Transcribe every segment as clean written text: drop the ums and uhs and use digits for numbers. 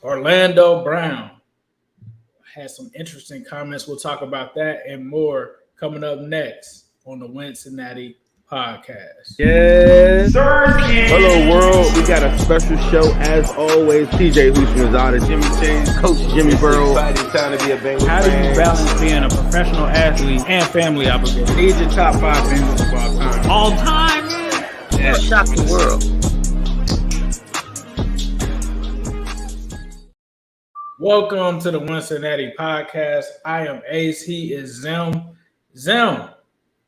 Orlando Brown had some interesting comments. We'll talk about that and more coming up next on the Wincinnati podcast. Yes. Hello, world. We got a special show as always. TJ Houshmandzada, Jimmy Chase, Coach Jimmy Burrow. Exciting time to be a Bengals How do you fan. balance being a professional athlete and family obligation? These are top 5 Bengals of all time. All time, man. Yeah. Shock the world. Welcome to the Wincinnati podcast. I am Ace. He is Zim. Zim,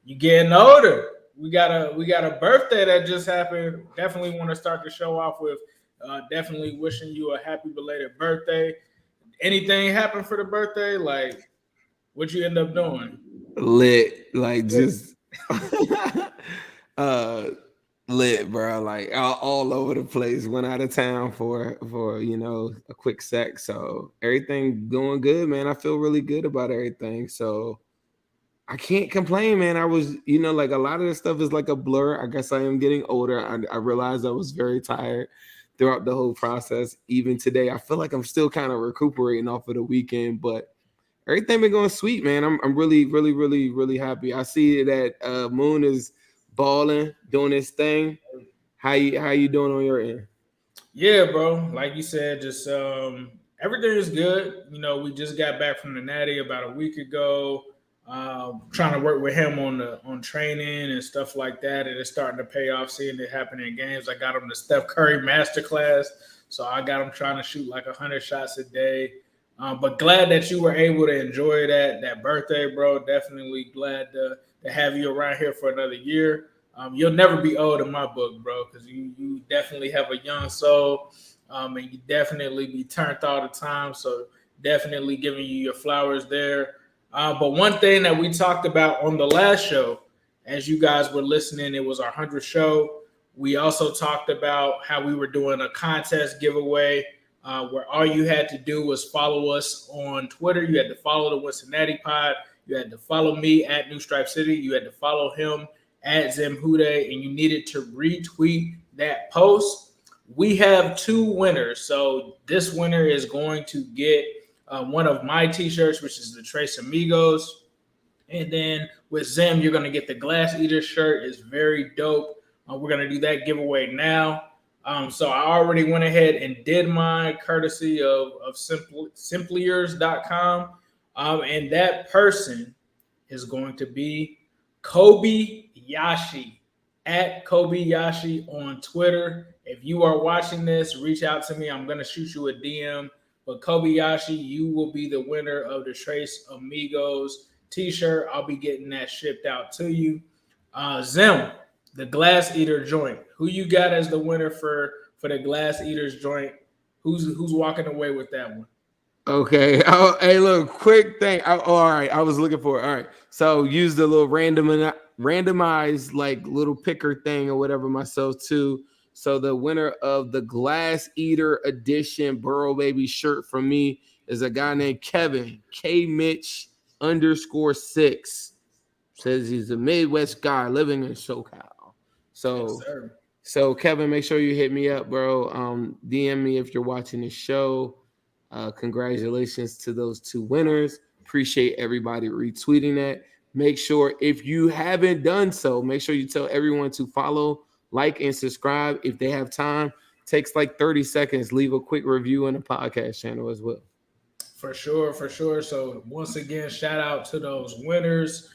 you getting older. We got a birthday that just happened. Definitely want to start the show off with definitely wishing you a happy belated birthday. Anything happen for the birthday? Like, what you end up doing? Lit, like just lit, bro. Like all over the place. Went out of town for a quick sec. So everything going good, man. I feel really good about everything. So I can't complain, man. I was, like a lot of this stuff is like a blur. I guess I am getting older. I realized I was very tired throughout the whole process. Even today, I feel like I'm still kind of recuperating off of the weekend, but everything been going sweet, man. I'm really, really, really, really happy. I see that Moon is balling, doing his thing. How you doing on your end? Yeah, bro. Like you said, just everything is good. We just got back from the Natty about a week ago. Trying to work with him on training and stuff like that, and it's starting to pay off. Seeing it happen in games, I got him the Steph Curry masterclass, so I got him trying to shoot like 100 shots a day. But glad that you were able to enjoy that birthday, bro. Definitely glad to have you around here for another year. You'll never be old in my book, bro, because you definitely have a young soul, and you definitely be turned all the time. So definitely giving you your flowers there. But one thing that we talked about on the last show, as you guys were listening, it was our 100th show. We also talked about how we were doing a contest giveaway where all you had to do was follow us on Twitter. You had to follow the Wincinnati Pod. You had to follow me at New Stripe City. You had to follow him at Zemhude, and you needed to retweet that post. We have 2 winners. So this winner is going to get one of my t-shirts, which is the Tres Amigos. And then with Zim, you're going to get the Glass Eater shirt. It's very dope. We're going to do that giveaway now. So I already went ahead and did mine courtesy of simpliers.com. And that person is going to be Kobayashi, at Kobayashi on Twitter. If you are watching this, reach out to me. I'm going to shoot you a DM. But Kobayashi, you will be the winner of the Tres Amigos t-shirt. I'll be getting that shipped out to you. Zim, the Glass Eater joint. Who you got as the winner for the Glass Eaters joint? Who's walking away with that one? Okay. Oh, hey, look, quick thing. All right. I was looking for it. All right. So use the little randomized like little picker thing or whatever myself too. So the winner of the Glass Eater edition Burrow Baby shirt from me is a guy named Kevin K Mitch _6. Says he's a Midwest guy living in SoCal. So, Yes, so Kevin, make sure you hit me up, bro. DM me if you're watching the show. Congratulations to those 2 winners. Appreciate everybody retweeting that. Make sure if you haven't done so, make sure you tell everyone to follow, like, and subscribe if they have time. Takes like 30 seconds. Leave a quick review on the podcast channel as well. For sure. So once again, shout out to those winners.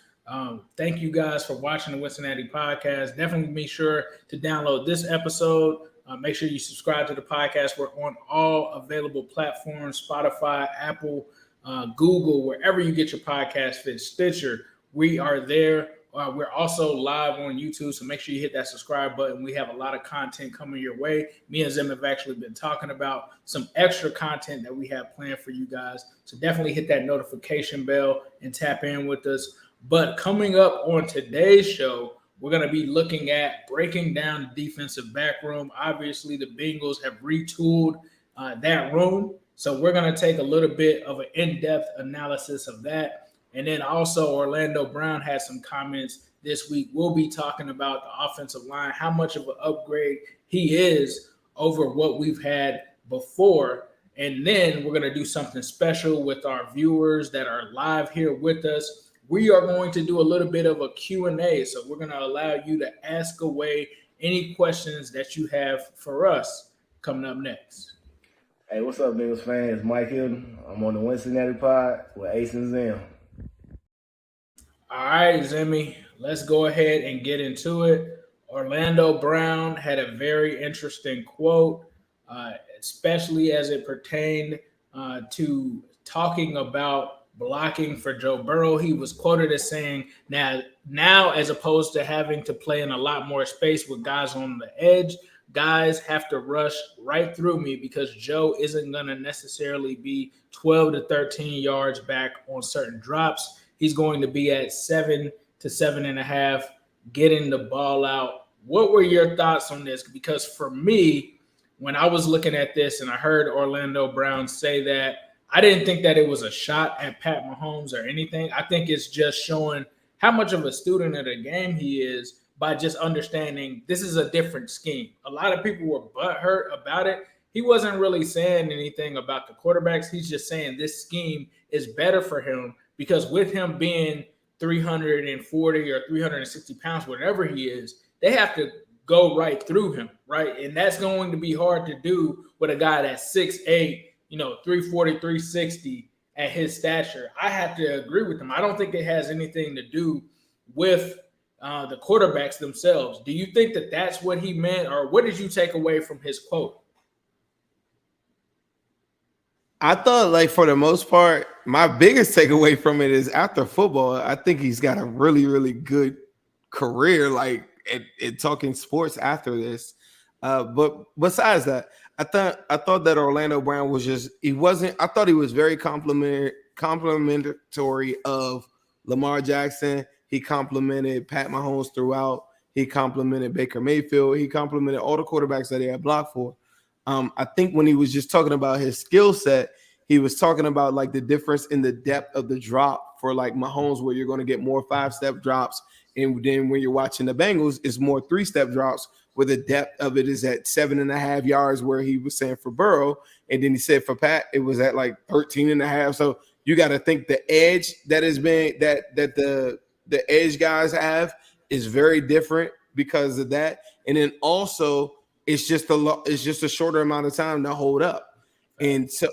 Thank you guys for watching the Cincinnati podcast. Definitely make sure to download this episode. Make sure you subscribe to the podcast. We're on all available platforms, Spotify, Apple, Google, wherever you get your podcast fit, Stitcher. We are there. We're also live on YouTube, so make sure you hit that subscribe button. We have a lot of content coming your way. Me and Zim have actually been talking about some extra content that we have planned for you guys. So definitely hit that notification bell and tap in with us. But coming up on today's show, we're going to be looking at breaking down the defensive back room. Obviously, the Bengals have retooled that room. So we're going to take a little bit of an in-depth analysis of that. And then also Orlando Brown had some comments this week. We'll be talking about the offensive line, how much of an upgrade he is over what we've had before. And then we're going to do something special with our viewers that are live here with us. We are going to do a little bit of a Q&A. So we're going to allow you to ask away any questions that you have for us coming up next. Hey, what's up, Bengals fans? Mike Hilton. I'm on the Wincinnati pod with Ace and Zim. All right, Zimmy, let's go ahead and get into it. Orlando Brown had a very interesting quote, especially as it pertained to talking about blocking for Joe Burrow. He was quoted as saying, now as opposed to having to play in a lot more space with guys on the edge, guys have to rush right through me because Joe isn't going to necessarily be 12 to 13 yards back on certain drops. He's going to be at 7 to 7.5, getting the ball out. What were your thoughts on this? Because for me, when I was looking at this and I heard Orlando Brown say that, I didn't think that it was a shot at Pat Mahomes or anything. I think it's just showing how much of a student of the game he is by just understanding this is a different scheme. A lot of people were butthurt about it. He wasn't really saying anything about the quarterbacks. He's just saying this scheme is better for him because with him being 340 or 360 pounds, whatever he is, they have to go right through him, right? And that's going to be hard to do with a guy that's 6'8", 340, 360 at his stature. I have to agree with him. I don't think it has anything to do with the quarterbacks themselves. Do you think that that's what he meant, or what did you take away from his quote? I thought, like, for the most part, my biggest takeaway from it is after football, I think he's got a really, really good career, like, at talking sports after this. But besides that, I thought that Orlando Brown was just – I thought he was very complimentary of Lamar Jackson. He complimented Pat Mahomes throughout. He complimented Baker Mayfield. He complimented all the quarterbacks that he had blocked for. I think when he was just talking about his skill set, he was talking about like the difference in the depth of the drop for like Mahomes, where you're going to get more 5-step drops. And then when you're watching the Bengals, it's more 3-step drops where the depth of it is at 7.5 yards, where he was saying for Burrow. And then he said for Pat, it was at like 13.5. So you got to think the edge that has been that the edge guys have is very different because of that. And then also it's just a shorter amount of time to hold up. And so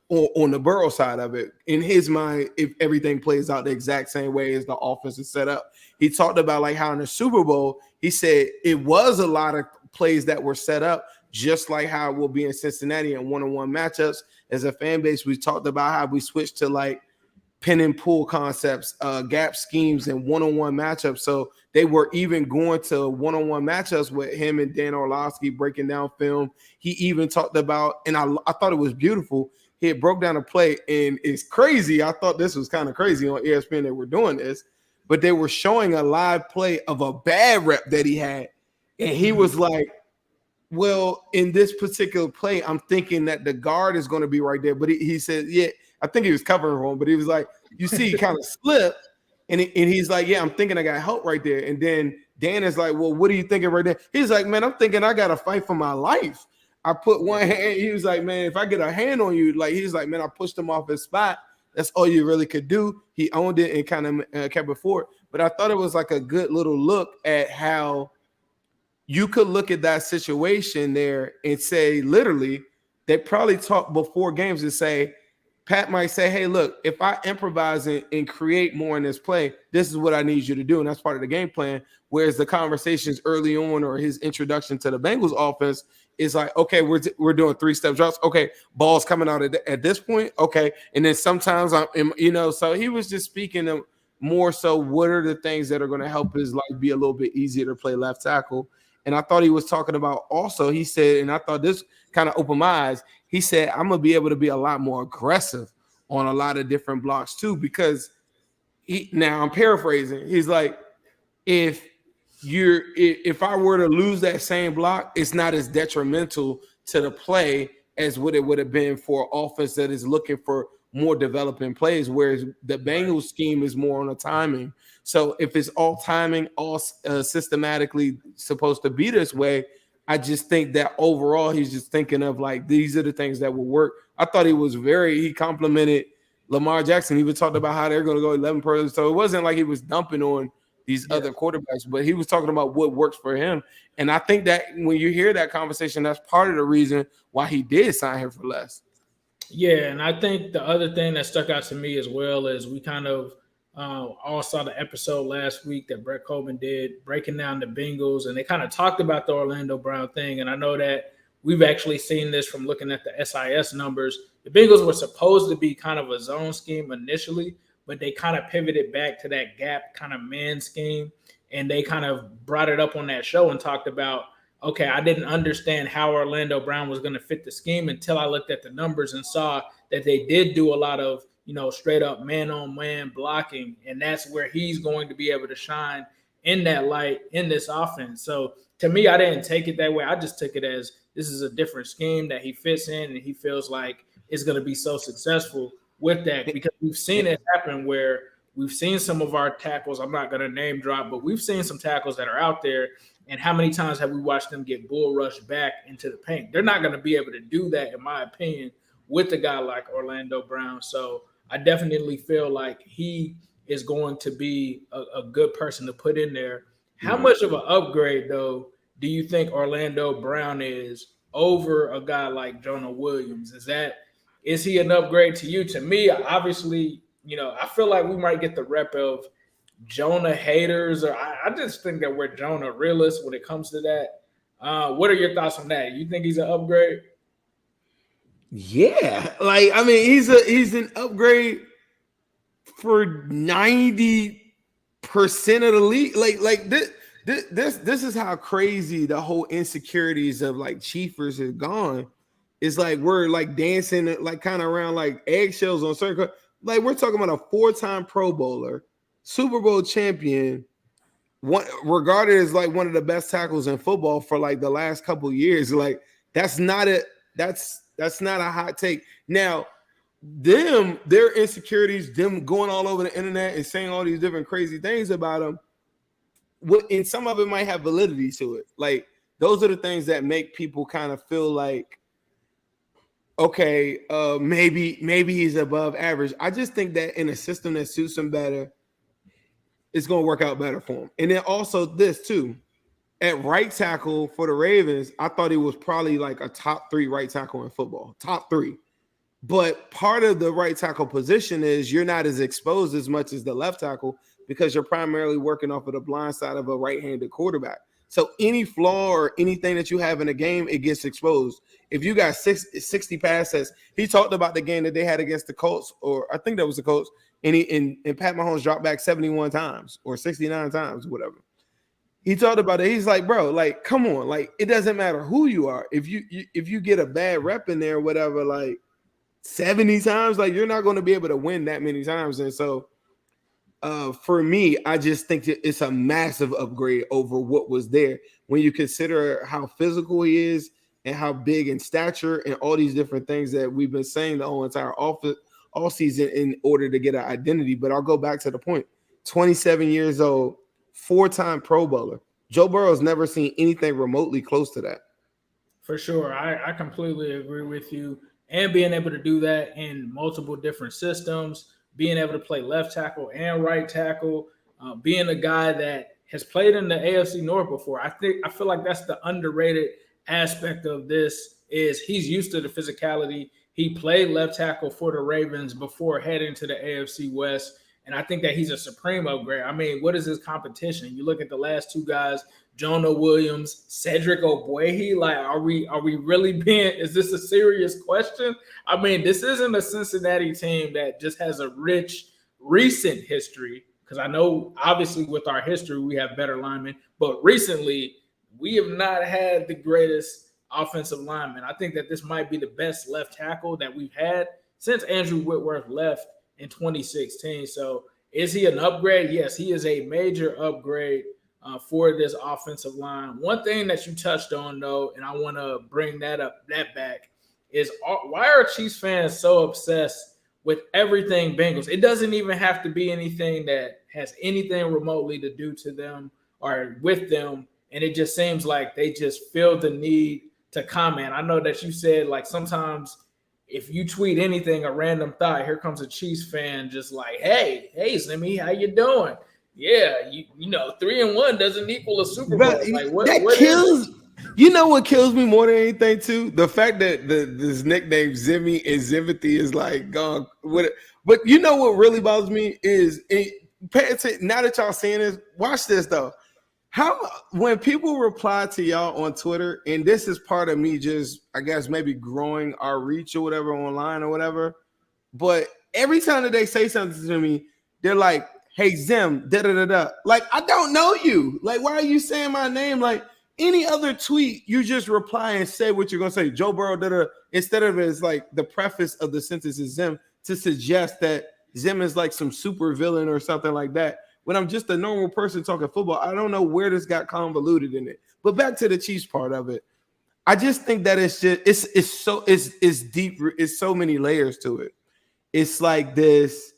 on the Burrow side of it, in his mind, if everything plays out the exact same way as the offense is set up, he talked about like how in the Super Bowl, he said it was a lot of plays that were set up, just like how it will be in Cincinnati in one-on-one matchups. As a fan base, we talked about how we switched to like pin and pull concepts, gap schemes, and one-on-one matchups. So they were even going to one-on-one matchups with him and Dan Orlovsky breaking down film. He even talked about, and I thought it was beautiful, he had broke down a play, and it's crazy. I thought this was kind of crazy on ESPN that we're doing this, but they were showing a live play of a bad rep that he had, and he was like, well, in this particular play, I'm thinking that the guard is going to be right there. But he said, yeah, I think he was covering wrong, but he was like, you see, he kind of slipped. And he's like, yeah, I'm thinking I got help right there. And then Dan is like, well, what are you thinking right there? He's like, man, I'm thinking I got to fight for my life. I put one hand. He was like, man, if I get a hand on you, like, he's like, man, I pushed him off his spot. That's all you really could do. He owned it and kind of kept it forward. But I thought it was like a good little look at how you could look at that situation there and say, literally, they probably talk before games and say, Pat might say, hey, look, if I improvise and create more in this play, this is what I need you to do. And that's part of the game plan. Whereas the conversations early on or his introduction to the Bengals offense is like, okay, we're doing 3-step drops. Okay, ball's coming out at this point. Okay. And then sometimes so he was just speaking of more so what are the things that are going to help his life be a little bit easier to play left tackle. And I thought he was talking about also, he said, and I thought this kind of opened my eyes. He said, I'm going to be able to be a lot more aggressive on a lot of different blocks too, because now I'm paraphrasing. He's like, if I were to lose that same block, it's not as detrimental to the play as what it would have been for offense that is looking for more developing plays, whereas the Bengals scheme is more on the timing. So if it's all timing, all systematically supposed to be this way, I just think that overall he's just thinking of like these are the things that will work. I thought he complimented Lamar Jackson. He was talking about how they're going to go 11 persons. So it wasn't like he was dumping on these other quarterbacks, but he was talking about what works for him. And I think that when you hear that conversation, that's part of the reason why he did sign him for less. Yeah, and I think the other thing that stuck out to me as well is we kind of all saw the episode last week that Brett Koven did breaking down the Bengals, and they kind of talked about the Orlando Brown thing. And I know that we've actually seen this from looking at the SIS numbers. The Bengals were supposed to be kind of a zone scheme initially, but they kind of pivoted back to that gap kind of man scheme, and they kind of brought it up on that show and talked about, okay, I didn't understand how Orlando Brown was going to fit the scheme until I looked at the numbers and saw that they did do a lot of, straight up man-on-man blocking, and that's where he's going to be able to shine in that light in this offense. So to me, I didn't take it that way. I just took it as this is a different scheme that he fits in, and he feels like it's going to be so successful with that, because we've seen it happen where we've seen some of our tackles, I'm not going to name drop, but we've seen some tackles that are out there, and how many times have we watched them get bull rushed back into the paint? They're not going to be able to do that, in my opinion, with a guy like Orlando Brown. So I definitely feel like he is going to be a good person to put in there. How much of an upgrade, though, do you think Orlando Brown is over a guy like Jonah Williams? Is he an upgrade to you? To me, obviously, I feel like we might get the rep of Jonah haters, or I just think that we're Jonah realists when it comes to that. What are your thoughts on that? You think he's an upgrade? Yeah, he's an upgrade for 90% of the league. Like this is how crazy the whole insecurities of like Chiefers has gone. It's like we're like dancing like kind of around like eggshells on circle. Like we're talking about a 4-time Pro Bowler, Super Bowl champion, regarded as like one of the best tackles in football for like the last couple of years. Like that's not a hot take. Now, their insecurities, them going all over the internet and saying all these different crazy things about them, and some of it might have validity to it. Like those are the things that make people kind of feel like, okay, maybe he's above average. I just think that in a system that suits him better, it's going to work out better for him. And then also this too, at right tackle for the Ravens, I thought he was probably like a top 3 right tackle in football, top 3. But part of the right tackle position is you're not as exposed as much as the left tackle because you're primarily working off of the blind side of a right-handed quarterback. So any flaw or anything that you have in a game, it gets exposed. If you got 60 passes, he talked about the game that they had against the Colts, or I think that was the Colts, and Pat Mahomes dropped back 71 times or 69 times, whatever. He talked about it. He's like, bro, like, come on. Like, it doesn't matter who you are. If you get a bad rep in there or whatever, like 70 times, like you're not going to be able to win that many times. And so for me, I just think that it's a massive upgrade over what was there when you consider how physical he is and how big in stature and all these different things that we've been saying the whole entire all season in order to get an identity. But I'll go back to the point. 27 years old, 4-time Pro Bowler. Joe Burrow's never seen anything remotely close to that. For sure. I completely agree with you. And being able to do that in multiple different systems, being able to play left tackle and right tackle, being a guy that has played in the AFC North before. I feel like that's the underrated aspect of this is he's used to the physicality. He played left tackle for the Ravens before heading to the AFC West. And I think that he's a supreme upgrade. I mean, what is his competition? You look at the last 2 guys, Jonah Williams, Cedric Ogbuehi. Like, are we really is this a serious question? I mean, this isn't a Cincinnati team that just has a rich, recent history. Because I know, obviously, with our history, we have better linemen. But recently, we have not had the greatest offensive linemen. I think that this might be the best left tackle that we've had since Andrew Whitworth left in 2016. So is he an upgrade? Yes, he is a major upgrade for this offensive line. One thing that you touched on, though, and I want to bring that back, is why are Chiefs fans so obsessed with everything Bengals? It doesn't even have to be anything that has anything remotely to do to them or with them. and it just seems like they just feel the need to comment. I know that you said like sometimes if you tweet anything, a random thought, here comes a Chiefs fan just like, hey, Zimmy, how you doing? Yeah, you know, 3-1 doesn't equal a Super Bowl. But Like what kills. You know what kills me more than anything too? The fact that this nickname Zimmy and Zimothy is like gone with it. But you know what really bothers me is pay attention. Now that y'all seeing this, watch this though. How when people reply to y'all on Twitter, and this is part of me just, I guess, maybe growing our reach or whatever online or whatever. But every time that they say something to me, they're like, hey, Zim, da-da-da-da. Like, I don't know you. Like, why are you saying my name? Like, any other tweet, you just reply and say what you're going to say. Joe Burrow, da-da. Instead of it's like the preface of the sentence is Zim to suggest that Zim is like some super villain or something like that. When I'm just a normal person talking football, I don't know where this got convoluted in it. But back to the Chiefs part of it. I just think that it's deep. It's so many layers to it. It's like this,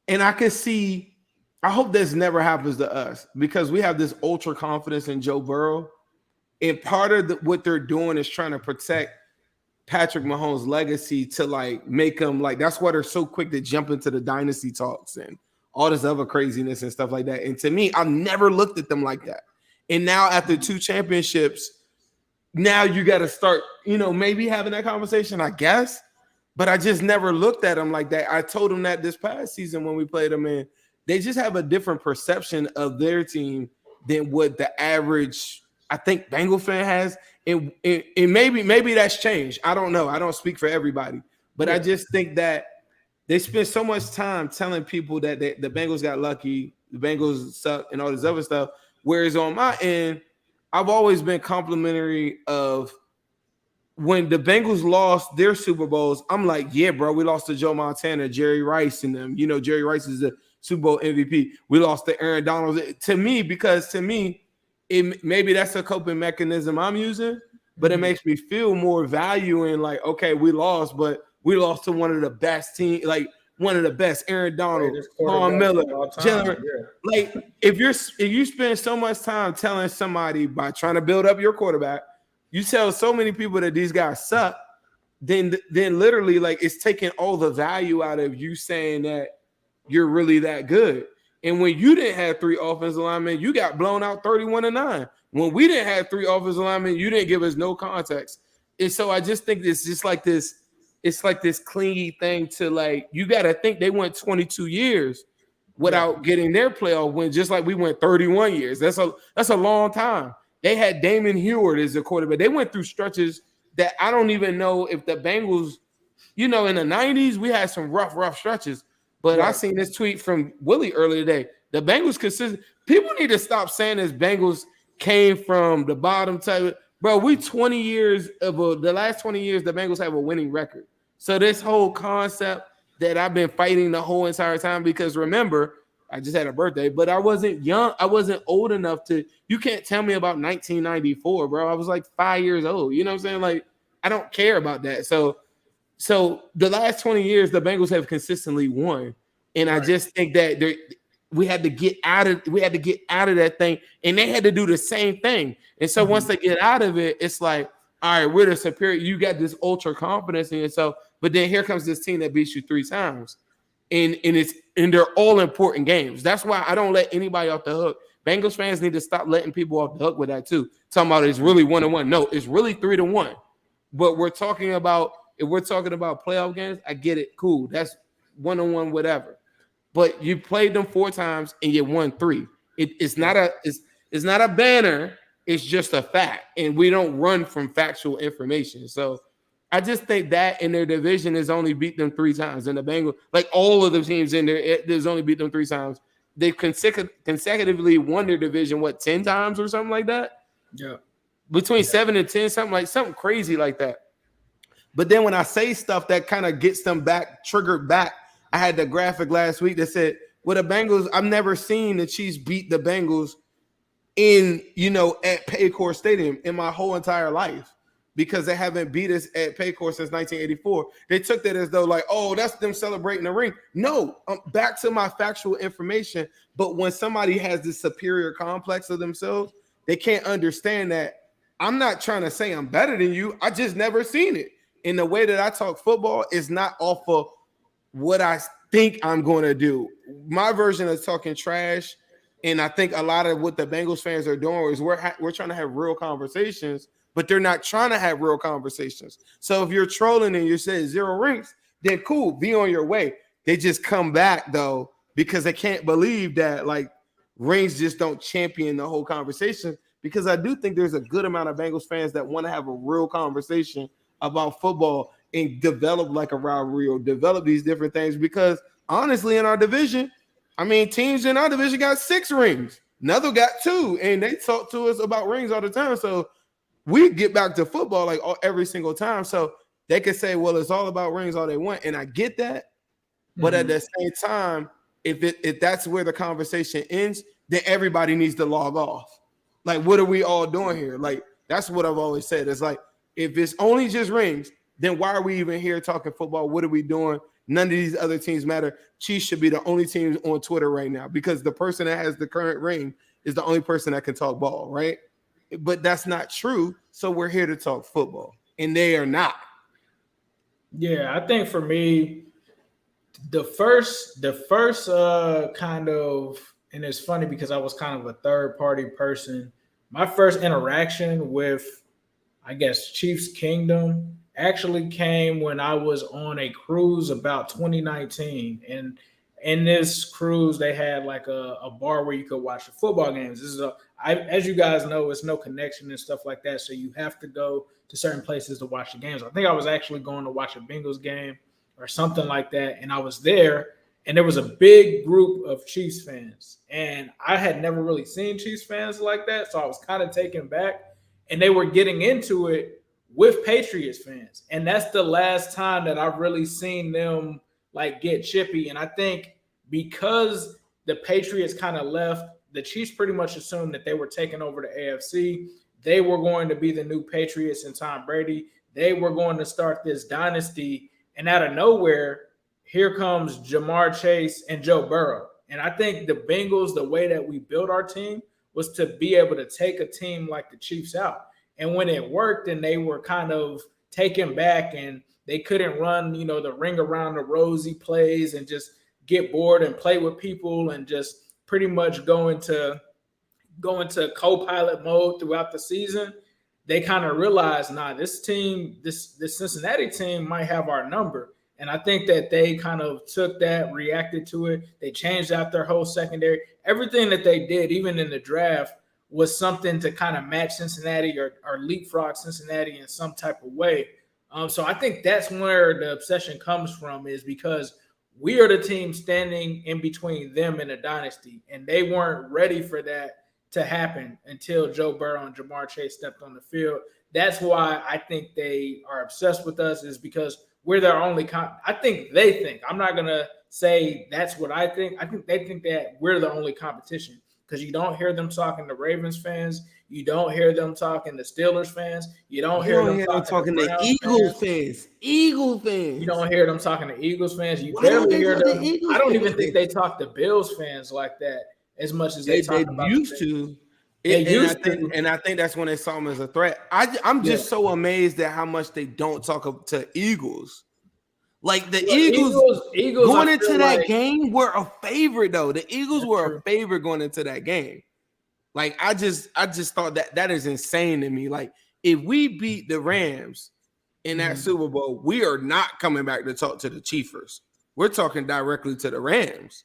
and I can see, I hope this never happens to us because we have this ultra confidence in Joe Burrow. And part of what they're doing is trying to protect Patrick Mahomes' legacy to like make him like, that's why they're so quick to jump into the dynasty talks and all this other craziness and stuff like that. And to me, I've never looked at them like that. And now after 2 championships, now you got to start, you know, maybe having that conversation, I guess. But I just never looked at them like that. I told them that this past season when we played them in, they just have a different perception of their team than what the average, I think, Bengal fan has. And maybe that's changed. I don't know. I don't speak for everybody. But I just think that they spend so much time telling people that the Bengals got lucky, the Bengals suck, and all this other stuff. Whereas on my end, I've always been complimentary of when the Bengals lost their Super Bowls. I'm like, yeah, bro, we lost to Joe Montana, Jerry Rice, and them. You know, Jerry Rice is the Super Bowl MVP. We lost to Aaron Donald. To me, maybe that's a coping mechanism I'm using, but it makes me feel more value in like, okay, we lost, but we lost to one of the best teams, like one of the best, Aaron Donald, Von Miller, Jalen. Like if you spend so much time telling somebody by trying to build up your quarterback, you tell so many people that these guys suck, then literally like it's taking all the value out of you saying that you're really that good. And when you didn't have 3 offensive linemen, you got blown out 31-9. When we didn't have 3 offensive linemen, you didn't give us no context. And so I just think it's just like this. It's like this clingy thing to like, you got to think they went 22 years without getting their playoff win, just like we went 31 years. That's a long time. They had Damon Heward as a quarterback. They went through stretches that I don't even know if the Bengals, you know, in the 90s, we had some rough stretches. But I seen this tweet from Willie earlier today. The Bengals consistent. People need to stop saying this Bengals came from the bottom type. Bro, we 20 years the last 20 years, the Bengals have a winning record. So this whole concept that I've been fighting the whole entire time, because remember, I just had a birthday, but I wasn't young. I wasn't old enough to, you can't tell me about 1994, bro. I was like 5 years old. You know what I'm saying? Like, I don't care about that. So the last 20 years, the Bengals have consistently won. And I just think that we had to get out of that thing, and they had to do the same thing. And so once they get out of it, it's like, all right, we're the superior. You got this ultra confidence in yourself, but then here comes this team that beats you 3 times. And they're all important games. That's why I don't let anybody off the hook. Bengals fans need to stop letting people off the hook with that too. Talking about it's really 1-1. No, it's really 3-1. But if we're talking about playoff games, I get it. Cool. That's 1-1, whatever. But you played them 4 times and you won 3. It's not a banner. It's just a fact. And we don't run from factual information. So I just think that in their division has only beat them 3 times. And the Bengals, like all of the teams in there, there's only beat them 3 times. They've consecutively won their division, 10 times or something like that? Yeah. Between 7 and 10, something crazy like that. But then when I say stuff that kind of gets them triggered back, I had the graphic last week that said, well, the Bengals, I've never seen the Chiefs beat the Bengals at Paycor Stadium in my whole entire life, because they haven't beat us at Paycor since 1984. They took that as though like, oh, that's them celebrating the ring. No, back to my factual information. But when somebody has this superior complex of themselves, they can't understand that I'm not trying to say I'm better than you. I just never seen it. And the way that I talk football is not off of what I think I'm going to do. My version of talking trash, and I think a lot of what the Bengals fans are doing is we're trying to have real conversations, but they're not trying to have real conversations. So if you're trolling and you say 0 rings, then cool, be on your way. They just come back though because they can't believe that like rings just don't champion the whole conversation. Because I do think there's a good amount of Bengals fans that want to have a real conversation about football and develop like a rivalry or develop these different things. Because honestly, in our division, I mean, teams in our division got 6 rings. Another got 2, and they talk to us about rings all the time. So we get back to football like every single time. So they could say, well, it's all about rings all they want. And I get that. But at the same time, if that's where the conversation ends, then everybody needs to log off. Like, what are we all doing here? Like, that's what I've always said. It's like, if it's only just rings, then why are we even here talking football? What are we doing? None of these other teams matter. Chiefs should be the only teams on Twitter right now because the person that has the current ring is the only person that can talk ball, right? But that's not true. So we're here to talk football, and they are not. Yeah, I think for me, the first kind of, and it's funny because I was kind of a third party person. My first interaction with, I guess, Chiefs Kingdom actually came when I was on a cruise about 2019. And in this cruise, they had like a bar where you could watch the football games. This is as you guys know, it's no connection and stuff like that. So you have to go to certain places to watch the games. I think I was actually going to watch a Bengals game or something like that. And I was there, and there was a big group of Chiefs fans. And I had never really seen Chiefs fans like that. So I was kind of taken back. And they were getting into it with Patriots fans. And that's the last time that I've really seen them like get chippy. And I think because the Patriots kind of left, the Chiefs pretty much assumed that they were taking over the AFC. They were going to be the new Patriots and Tom Brady. They were going to start this dynasty. And out of nowhere, here comes Jamar Chase and Joe Burrow. And I think the Bengals, the way that we built our team was to be able to take a team like the Chiefs out. And when it worked and they were kind of taken back and they couldn't run, the ring around the rosy plays and just get bored and play with people and just pretty much go into co-pilot mode throughout the season, they kind of realized, this team, this Cincinnati team might have our number. And I think that they kind of took that, reacted to it. They changed out their whole secondary. Everything that they did, even in the draft, was something to kind of match Cincinnati or leapfrog Cincinnati in some type of way. So I think that's where the obsession comes from, is because we are the team standing in between them and a dynasty. And they weren't ready for that to happen until Joe Burrow and Jamar Chase stepped on the field. That's why I think they are obsessed with us, is because we're their only I think they think. I'm not going to say that's what I think. I think they think that we're the only competition, because you don't hear them talking to Ravens fans. You don't hear them talking to Steelers fans. You don't hear them talking to Eagles fans. Eagles fans. You don't hear them talking to Eagles fans. You barely hear them. I don't even think they talk to Bills fans like that as much as they talk about. Used to. And I think that's when they saw them as a threat. I'm just so amazed at how much they don't talk to Eagles. Like the Eagles going into that game were a favorite, though. The Eagles were a favorite going into that game. Like I just thought that is insane to me. Like if we beat the Rams in that Super Bowl, we are not coming back to talk to the Chiefers. We're talking directly to the Rams.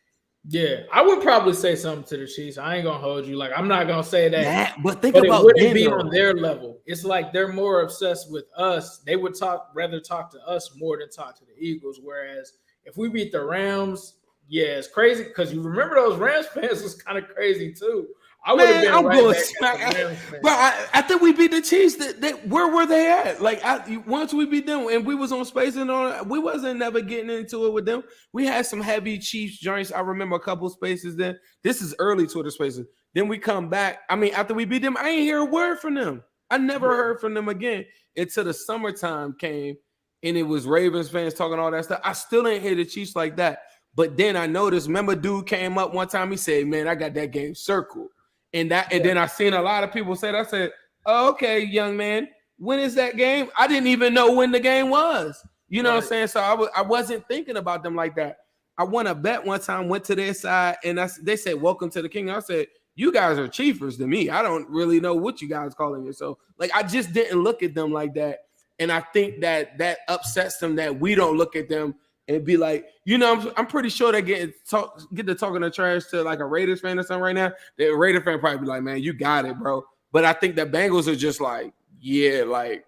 Yeah, I would probably say something to the Chiefs. I ain't gonna hold you. Like I'm not gonna say that. But it wouldn't be on their level. It's like they're more obsessed with us. They would rather talk to us more than talk to the Eagles. Whereas if we beat the Rams, yeah, it's crazy, because you remember those Rams fans was kind of crazy too. I would have been But I think we beat the Chiefs. Where were they at? Like once we beat them and we was on space and on, we wasn't never getting into it with them. We had some heavy Chiefs joints. I remember a couple spaces then. This is early Twitter spaces. Then we come back. I mean, after we beat them, I ain't hear a word from them. I never heard from them again until the summertime came and it was Ravens fans talking all that stuff. I still ain't hear the Chiefs like that. But then I noticed, remember dude came up one time, he said, man, I got that game circled. And then I seen a lot of people say that. I said, oh, okay, young man, when is that game? I didn't even know when the game was. You know what I'm saying? So I wasn't thinking about them like that. I won a bet one time, went to their side, and they said, welcome to the kingdom. I said, you guys are chiefers to me. I don't really know what you guys calling yourself. Like, I just didn't look at them like that. And I think that upsets them that we don't look at them and be like, you know, I'm pretty sure they get to talking to trash to like a Raiders fan or something right now. The Raider fan probably be like, man, you got it, bro. But I think the Bengals are just like, yeah, like,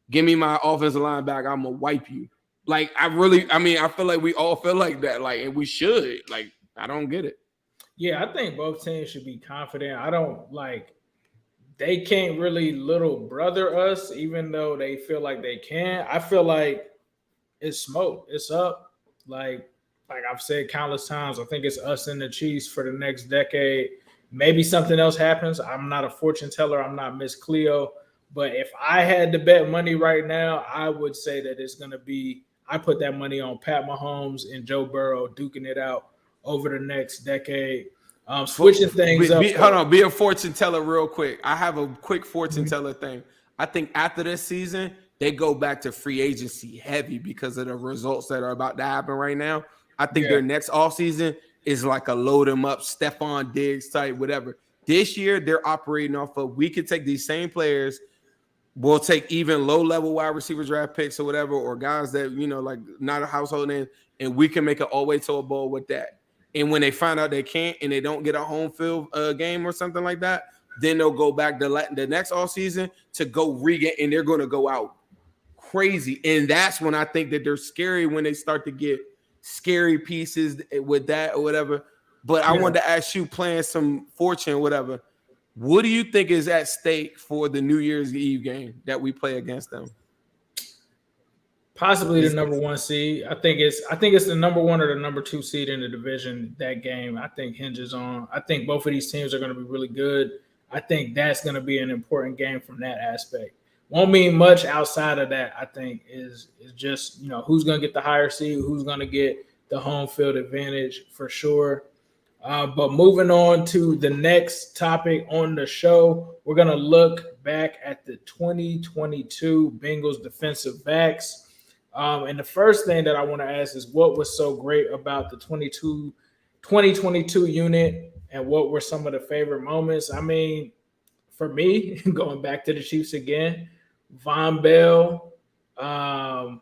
give me my offensive line back. I'm going to wipe you. Like, I feel like we all feel like that. Like, and we should. Like, I don't get it. Yeah, I think both teams should be confident. I don't like they can't really little brother us, even though they feel like they can. I feel like it's smoke. It's up. Like I've said countless times, I think it's us and the Chiefs for the next decade. Maybe something else happens. I'm not a fortune teller. I'm not Miss Cleo. But if I had to bet money right now, I would say that it's going to be – I put that money on Pat Mahomes and Joe Burrow duking it out over the next decade. Switching things up. Hold on. Be a fortune teller real quick. I have a quick fortune teller thing. I think after this season, they go back to free agency heavy because of the results that are about to happen right now. I think their next offseason is like a load them up, Stephon Diggs type, whatever. This year, they're operating off of we could take these same players. We'll take even low-level wide receiver draft picks or whatever, or guys that, you know, like not a household name, and we can make it all the way to a bowl with that. And when they find out they can't and they don't get a home field game or something like that, then they'll go back the next offseason to go regain, and they're going to go out crazy. And that's when I think that they're scary when they start to get scary pieces with that or whatever. But I wanted to ask you, playing some fortune or whatever, what do you think is at stake for the New Year's Eve game that we play against them? Possibly the number one seed. I think it's the number one or the number two seed in the division. That game, I think, hinges on. I think both of these teams are going to be really good. I think that's going to be an important game from that aspect. Won't mean much outside of that. I think is just, you know, who's going to get the higher seed, who's going to get the home field advantage for sure. But moving on to the next topic on the show, we're going to look back at the 2022 Bengals defensive backs. And the first thing that I want to ask is what was so great about the 2022 unit and what were some of the favorite moments? I mean, for me, going back to the Chiefs again, Von Bell, I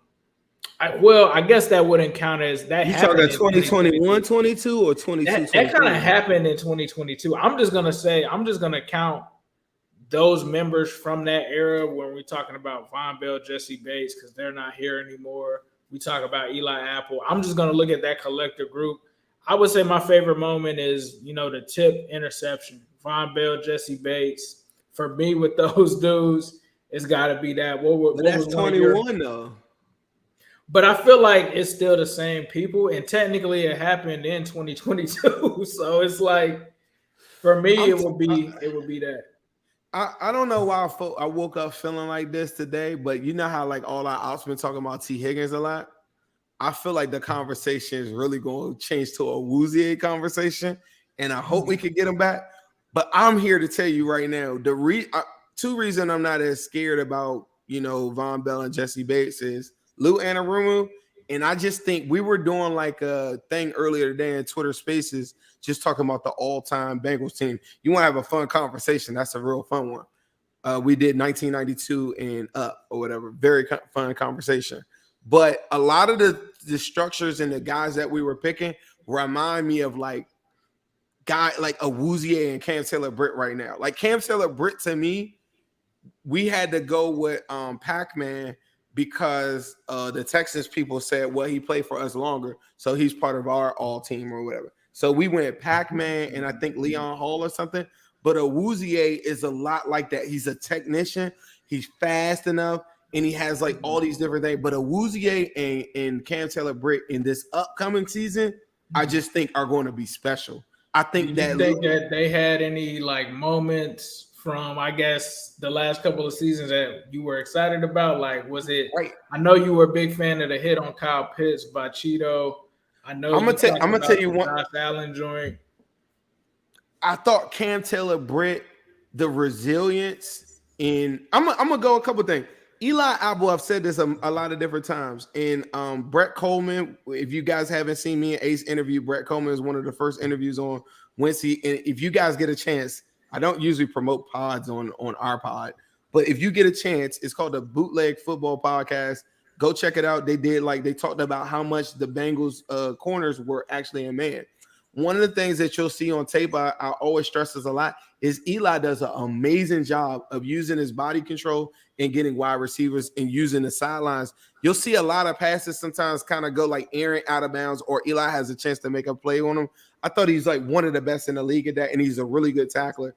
guess that wouldn't count as that. You talking 2021, 22, or 22? That kind of happened in 2022. I'm just gonna count those members from that era when we're talking about Von Bell, Jesse Bates, because they're not here anymore. We talk about Eli Apple. I'm just gonna look at that collective group. I would say my favorite moment is, you know, the tip interception. Von Bell, Jesse Bates. For me, with those dudes, it's got to be that. What that's was 21 though. But I feel like it's still the same people, and technically it happened in 2022. So it's like, for me, it would be that. I don't know why I woke up feeling like this today, but you know how like all our outs been talking about T. Higgins a lot. I feel like the conversation is really going to change to a Awuzie conversation, and I hope we can get him back. But I'm here to tell you right now, two reasons I'm not as scared about, you know, Von Bell and Jesse Bates is Lou Anarumo, and I just think we were doing like a thing earlier today in Twitter Spaces, just talking about the all-time Bengals team. You want to have a fun conversation? That's a real fun one. We did 1992 and up or whatever. Very fun conversation. But a lot of the structures and the guys that we were picking remind me of like Awuzie and Cam Taylor-Britt right now. Like Cam Taylor-Britt, to me, we had to go with Pac-Man because the Texas people said, well, he played for us longer, so he's part of our all team or whatever. So we went Pac-Man and I think Leon Hall or something. But Awuzie is a lot like that. He's a technician. He's fast enough, and he has like all these different things. But Awuzie and Cam Taylor-Britt in this upcoming season, I just think are going to be special. I think that they had any like moments from, I guess, the last couple of seasons that you were excited about? Like, was it right? I know you were a big fan of the hit on Kyle Pitts by Cheeto. I know I'm gonna tell you one Josh Allen joint. I thought Cam Taylor-Britt, the resilience in I'm gonna go a couple things. Eli Apple, I've said this a lot of different times. And Brett Coleman, if you guys haven't seen me and Ace interview, Brett Coleman is one of the first interviews on Wincy. And if you guys get a chance, I don't usually promote pods on our pod, but if you get a chance, it's called the Bootleg Football Podcast. Go check it out. They talked about how much the Bengals corners were actually in man. One of the things that you'll see on tape, I always stress this a lot, is Eli does an amazing job of using his body control and getting wide receivers and using the sidelines. You'll see a lot of passes sometimes kind of go like Aaron out of bounds, or Eli has a chance to make a play on him. I thought he's like one of the best in the league at that, and he's a really good tackler.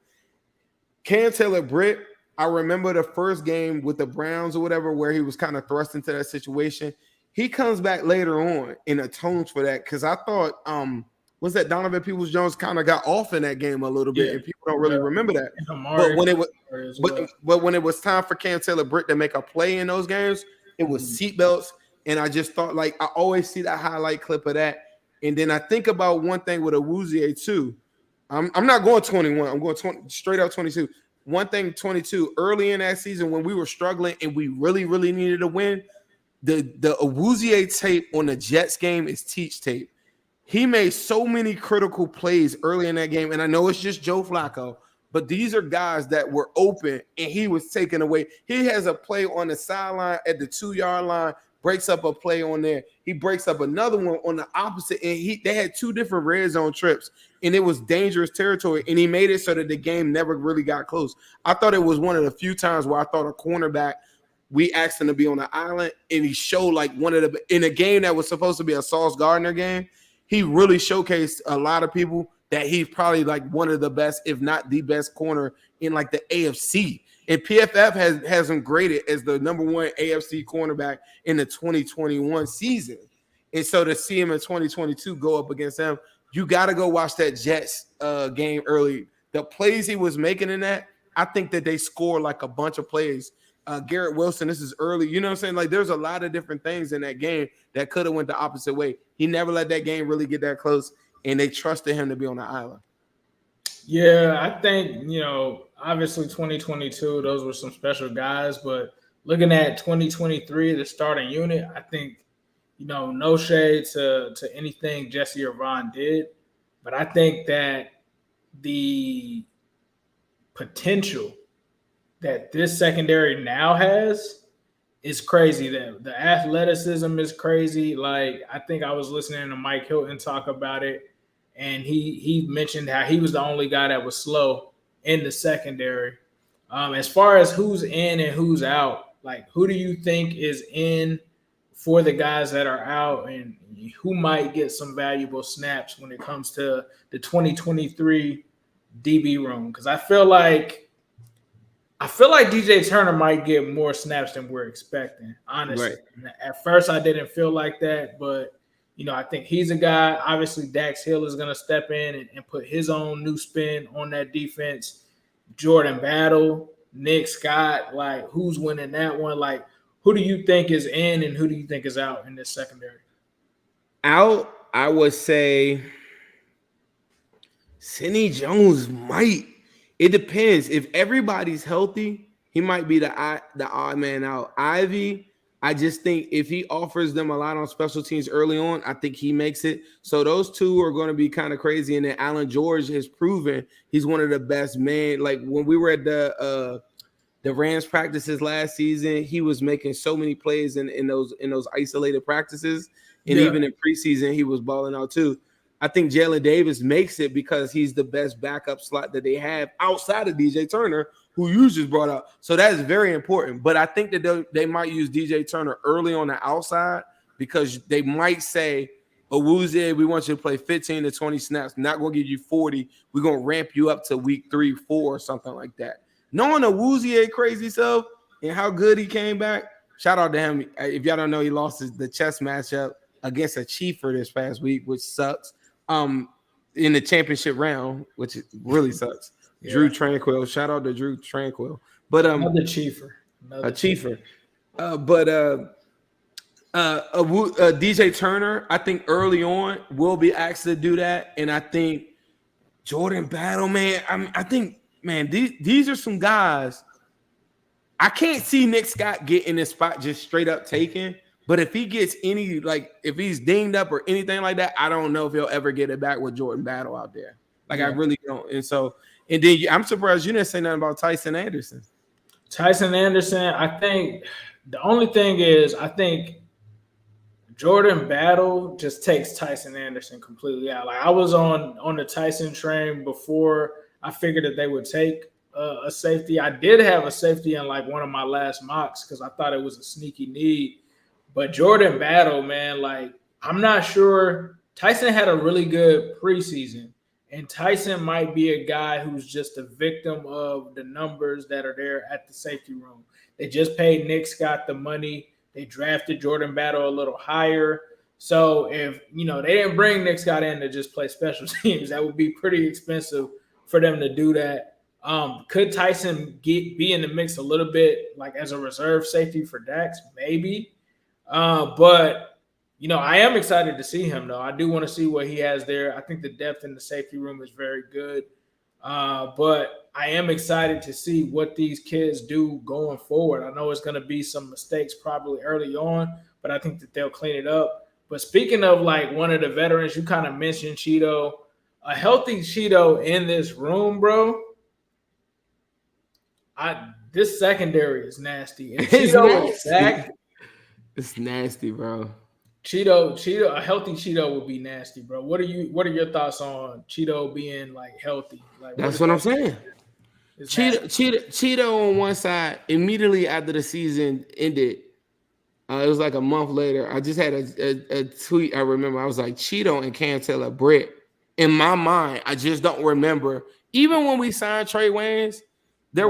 Cam Taylor-Britt, I remember the first game with the Browns or whatever where he was kind of thrust into that situation. He comes back later on and atones for that, because I thought was that Donovan Peoples-Jones kind of got off in that game a little bit, and people don't really remember that. But when it was time for Cam Taylor-Britt to make a play in those games, it was seatbelts, and I just thought, like, I always see that highlight clip of that, and then I think about one thing with Awuzie too. I'm not going 21. I'm going 20, straight up 22. One thing, 22. Early in that season when we were struggling and we really, really needed a win, the Awuzie tape on the Jets game is teach tape. He made so many critical plays early in that game, and I know it's just Joe Flacco, but these are guys that were open, and he was taken away. He has a play on the sideline at the 2-yard line, breaks up a play on there. He breaks up another one on the opposite, and they had two different red zone trips, and it was dangerous territory, and he made it so that the game never really got close. I thought it was one of the few times where I thought a cornerback, we asked him to be on the island, and he showed like one of the – in a game that was supposed to be a Sauce Gardner game, he really showcased a lot of people that he's probably like one of the best, if not the best corner in like the AFC. And PFF has him graded as the number one AFC cornerback in the 2021 season. And so to see him in 2022 go up against him, you got to go watch that Jets game early. The plays he was making in that, I think that they scored like a bunch of plays. Garrett Wilson, this is early. You know what I'm saying? Like, there's a lot of different things in that game that could have went the opposite way. He never let that game really get that close, and they trusted him to be on the island. Yeah, I think, obviously 2022, those were some special guys, but looking at 2023, the starting unit, I think, no shade to anything Jesse or Von did, but I think that the potential that this secondary now has is crazy. That the athleticism is crazy. Like, I think I was listening to Mike Hilton talk about it, and he mentioned how he was the only guy that was slow in the secondary. As far as who's in and who's out, like, who do you think is in for the guys that are out, and who might get some valuable snaps when it comes to the 2023 DB room? Because I feel like DJ Turner might get more snaps than we're expecting, honestly. Right. At first, I didn't feel like that, but, I think he's a guy. Obviously, Dax Hill is going to step in and put his own new spin on that defense. Jordan Battle, Nick Scott, like, who's winning that one? Like, who do you think is in and who do you think is out in this secondary? Out, I would say Sidney Jones might. It depends. If everybody's healthy, he might be the odd man out. Ivy, I just think if he offers them a lot on special teams early on, I think he makes it. So those two are going to be kind of crazy. And then Alan George has proven he's one of the best men. Like, when we were at the Rams practices last season, he was making so many plays in those isolated practices. And even in preseason, he was balling out too. I think Jalen Davis makes it because he's the best backup slot that they have outside of DJ Turner, who you just brought up. So that is very important. But I think that they might use DJ Turner early on the outside because they might say, Awuzie, we want you to play 15 to 20 snaps. Not going to give you 40. We're going to ramp you up to week 3, 4 or something like that. Knowing Awuzie crazy self and how good he came back, shout out to him. If y'all don't know, he lost the chess matchup against a Chiefer this past week, which sucks. In the championship round, which really sucks. Yeah. Drew Tranquil, shout out to Drew Tranquil. But another Chiefer. DJ Turner, I think early on will be asked to do that, and I think Jordan Battle, man. I think, man, these are some guys. I can't see Nick Scott getting this spot just straight up taken. But if he gets any, like, if he's dinged up or anything like that, I don't know if he'll ever get it back with Jordan Battle out there. Like, I really don't. And then I'm surprised you didn't say nothing about Tyson Anderson. Tyson Anderson, I think the only thing is, I think Jordan Battle just takes Tyson Anderson completely out. Like, I was on the Tyson train before I figured that they would take a safety. I did have a safety in like one of my last mocks because I thought it was a sneaky need. But Jordan Battle, man, like, I'm not sure. Tyson had a really good preseason, and Tyson might be a guy who's just a victim of the numbers that are there at the safety room. They just paid Nick Scott the money. They drafted Jordan Battle a little higher. So if, they didn't bring Nick Scott in to just play special teams, that would be pretty expensive for them to do that. Could Tyson be in the mix a little bit, like as a reserve safety for Dax? Maybe. But I am excited to see him, though. I do want to see what he has there. I think the depth in the safety room is very good. But I am excited to see what these kids do going forward. I know it's going to be some mistakes probably early on, but I think that they'll clean it up. But speaking of like one of the veterans, you kind of mentioned Cheeto. A healthy Cheeto in this room, bro. This secondary is nasty. And Cheeto is back. It's nasty, bro. Cheeto, a healthy Cheeto would be nasty, bro. What are your thoughts on Cheeto being like healthy? Like, that's what I'm saying. Cheeto on one side, immediately after the season ended, it was like a month later. I just had a tweet. I remember I was like, Cheeto and Cam Taylor-Britt. In my mind, I just don't remember. Even when we signed Trey Waynes, I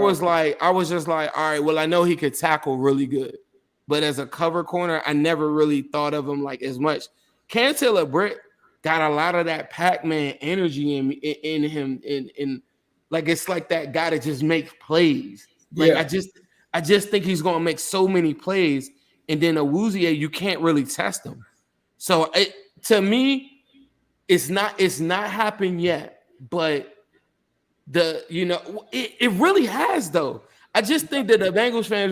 was just like, all right, well, I know he could tackle really good. But as a cover corner, I never really thought of him like as much. Cam Taylor-Britt got a lot of that Pac-Man energy in him, and like it's like that guy that just makes plays. Like I just think he's gonna make so many plays, and then Awuzie, you can't really test him. So to me, it's not happened yet, but it really has though. I just think that the Bengals fans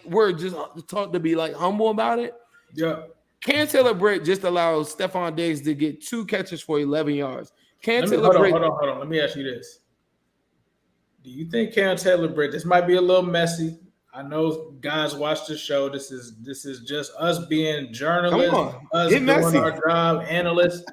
we're just taught to be like humble about it. Yeah. Cam Taylor-Britt just allows Stephon Diggs to get 2 catches for 11 yards. Hold on. Let me ask you this. Do you think Cam Taylor-Britt, this might be a little messy. I know guys watch the show. This is just us being journalists, us doing our job, analysts.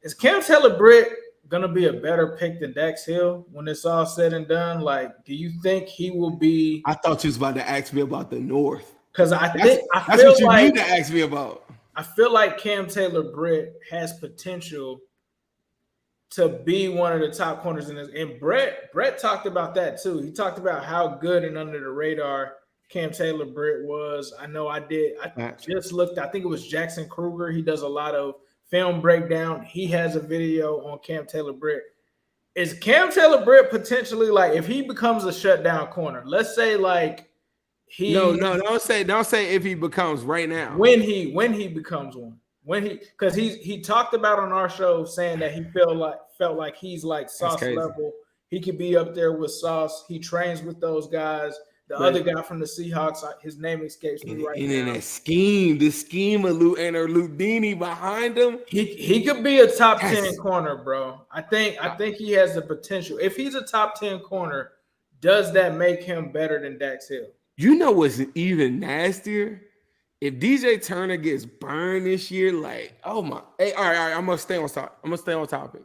Is Cam Taylor-Britt gonna be a better pick than Dax Hill when it's all said and done? Like, do you think he will be? I thought you was about to ask me about the North. Because that's what you need to ask me about. I feel like Cam Taylor-Britt has potential to be one of the top corners in this. And Brett talked about that too. He talked about how good and under the radar Cam Taylor-Britt was. I know I did. I just looked. I think it was Jackson Kruger. He does a lot of film breakdown. He has a video on Cam Taylor-Britt. Is Cam Taylor-Britt potentially, like, if he becomes a shutdown corner, let's say like don't say if he becomes right now. When he becomes one. Because he talked about on our show saying that he felt like he's like Sauce level. He could be up there with Sauce. He trains with those guys. The other guy from the Seahawks, his name escapes me right now. And in the scheme of Lou Anarumo behind him, he could be a top 10 corner, bro. I think he has the potential. If he's a top 10 corner, does that make him better than Dax Hill? You know what's even nastier? If DJ Turner gets burned this year, like, oh my! Hey, all right, I'm gonna stay on topic.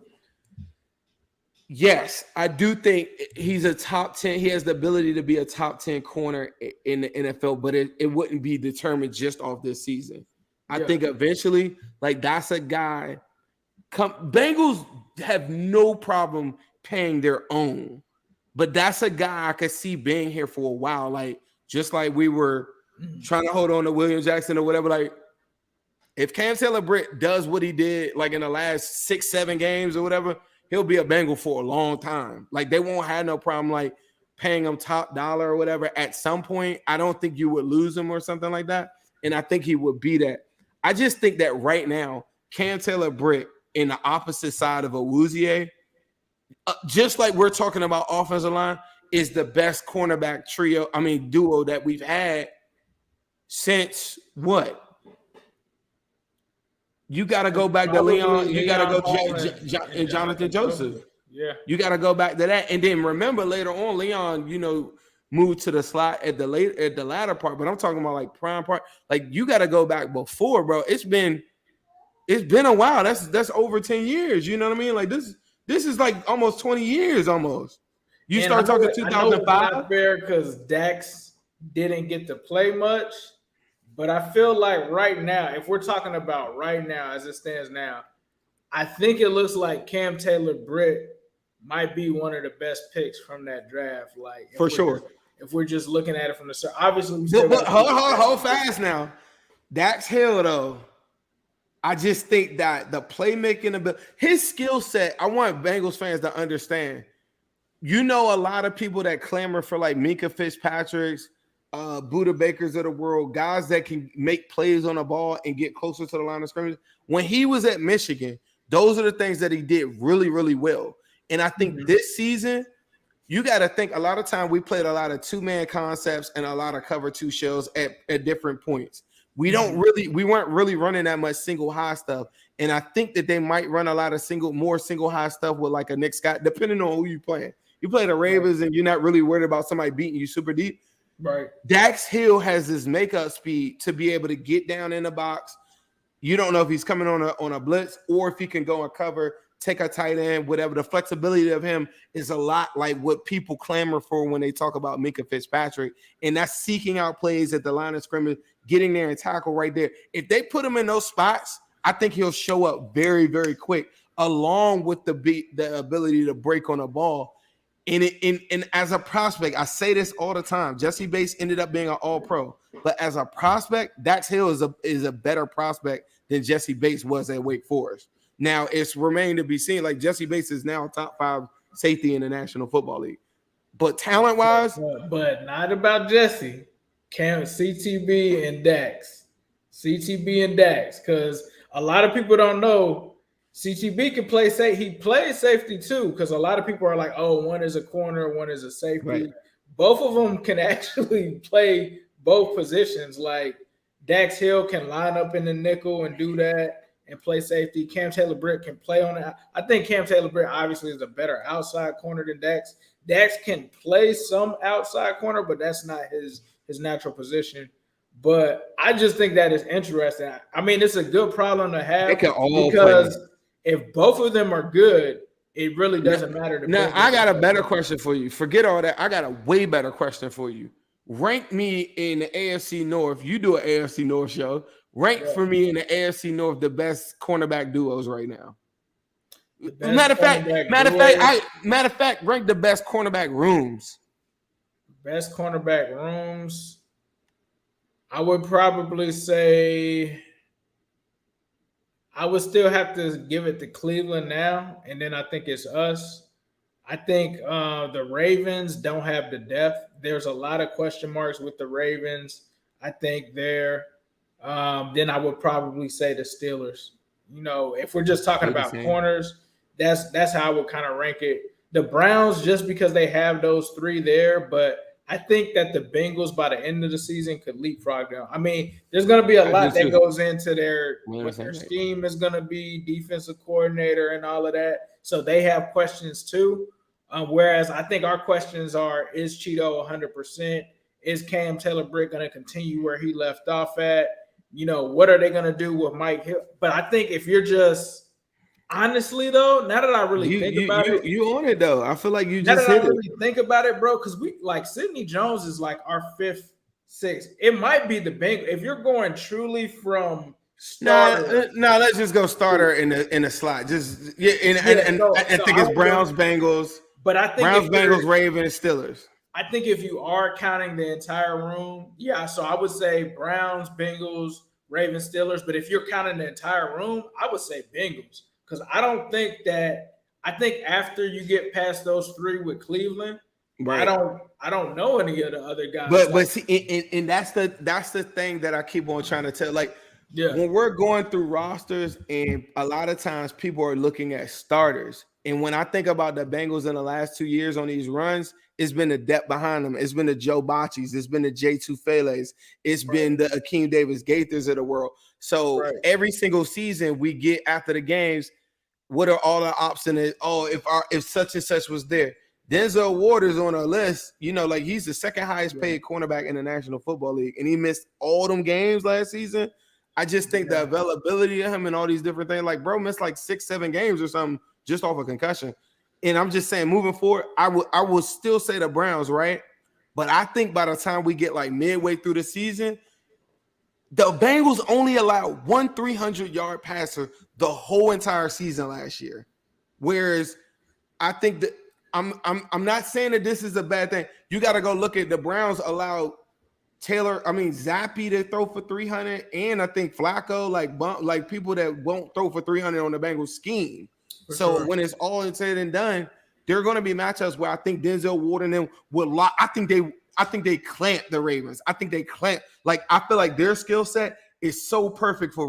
Yes, I do think he's a top 10. He has the ability to be a top 10 corner in the NFL, but it wouldn't be determined just off this season. I think eventually, like, that's a guy. Bengals have no problem paying their own, but that's a guy I could see being here for a while. Like, just like we were trying to hold on to William Jackson or whatever. Like, if Cam Taylor-Britt does what he did, like in the last 6-7 games or whatever, he'll be a Bengal for a long time. Like, they won't have no problem like paying him top dollar or whatever. At some point, I don't think you would lose him or something like that. And I think he would be that. I just think that right now, Cam Taylor-Britt in the opposite side of Awuzie just like we're talking about offensive line, is the best cornerback duo that we've had since what? You got to go back to Leon. You got to go and Jonathan Joseph. Yeah. You got to go back to that. And then remember later on, Leon, moved to the slot at the latter part. But I'm talking about like prime part. Like you got to go back before, bro. It's been a while. That's over 10 years. You know what I mean? Like this is like almost 20 years almost. You start talking 2005. Not fair because Dax didn't get to play much. But I feel like right now, if we're talking about right now as it stands now, I think it looks like Cam Taylor-Britt might be one of the best picks from that draft. Like for sure. If we're just looking at it from the start, obviously. But hold fast now. Dax Hill though, I just think that the playmaking his skill set. I want Bengals fans to understand. A lot of people that clamor for like Minka Fitzpatrick's. Buda Bakers of the world, guys that can make plays on the ball and get closer to the line of scrimmage. When he was at Michigan, those are the things that he did really, really well. And I think this season, you got to think a lot of time we played a lot of two-man concepts and a lot of cover two shells at different points. We weren't really running that much single high stuff. And I think that they might run a lot of more single high stuff with like a Nick Scott, depending on who you playing. You play the Ravens and you're not really worried about somebody beating you super deep. Right. Dax Hill has this makeup speed to be able to get down in the box. You don't know if he's coming on a blitz or if he can go and cover, take a tight end, whatever. The flexibility of him is a lot like what people clamor for when they talk about Minka Fitzpatrick. And that's seeking out plays at the line of scrimmage, getting there and tackle right there. If they put him in those spots, I think he'll show up very, very quick, along with the ability to break on a ball. And as a prospect, I say this all the time. Jesse Bates ended up being an All-Pro, but as a prospect, Dax Hill is a better prospect than Jesse Bates was at Wake Forest. Now it's remained to be seen. Like Jesse Bates is now top 5 safety in the National Football League, but talent-wise, but not about Jesse. CTB and Dax, because a lot of people don't know. CTB can play he plays safety too, because a lot of people are like, oh, one is a corner, one is a safety. Right. Both of them can actually play both positions. Like Dax Hill can line up in the nickel and do that and play safety. Cam Taylor-Britt can play on it. I think Cam Taylor-Britt obviously is a better outside corner than Dax. Dax can play some outside corner, but that's not his natural position. But I just think that is interesting. I mean, it's a good problem to have because if both of them are good, it really doesn't matter. Now, I got a better question for you. Forget all that. I got a way better question for you. Rank me in the AFC North. You do an AFC North show. Rank for me in the AFC North the best cornerback duos right now. Matter of fact, rank the best cornerback rooms. Best cornerback rooms. I would probably say I would still have to give it to Cleveland now, and then I think it's us. I think the Ravens don't have the depth. There's a lot of question marks with the Ravens. I think they're then I would probably say the Steelers. If we're just talking about corners, that's how I would kind of rank it. The Browns, just because they have those 3 there, but I think that the Bengals by the end of the season could leapfrog them. I mean, there's going to be a lot that goes into what their scheme is going to be, defensive coordinator and all of that. So they have questions too. Whereas I think our questions are, is Cheeto 100%? Is Cam Taylor-Britt going to continue where he left off at? What are they going to do with Mike Hill? But I think if you're just honestly, though, now that I really think about it, you on it though. I feel like you now just that hit I really think about it, bro. Because we like Sidney Jones is like our 5th, 6th. It might be the Bengals if you're going truly from starter. No, let's just go starter in the slot. Just I think it's Browns, Bengals. But I think Browns, Bengals, Ravens, Steelers. I think if you are counting the entire room, yeah. So I would say Browns, Bengals, Ravens, Steelers. But if you're counting the entire room, I would say Bengals. Because I think after you get past those 3 with Cleveland, right. I don't know any of the other guys. But see, and that's the thing that I keep on trying to tell. Like, when we're going through rosters, and a lot of times people are looking at starters, And when I think about the Bengals in the last 2 years on these runs, it's been the depth behind them. It's been the Joe Bachis. It's been the J. Tufeles. It's been the Akeem Davis-Gaithers of the world. So every single season we get after the games, what are all the options? Oh, if such and such was there. Denzel Ward is on a list, like he's the second highest paid cornerback in the National Football League, and he missed all them games last season. I just think the availability of him and all these different things, like bro missed like 6-7 games or something just off a concussion. And I'm just saying, moving forward, I will still say the Browns, right? But I think by the time we get like midway through the season, the Bengals only allowed one 300-yard passer the whole entire season last year. Whereas I think that I'm not saying that this is a bad thing. You got to go look at the Browns allowed Zappy to throw for 300, and I think Flacco, like people that won't throw for 300 on the Bengals scheme. When it's all said and done, there are going to be matchups where I think Denzel Ward and them will lock. I think they clamp the Ravens. I think they clamp. Like I feel like their skill set is so perfect for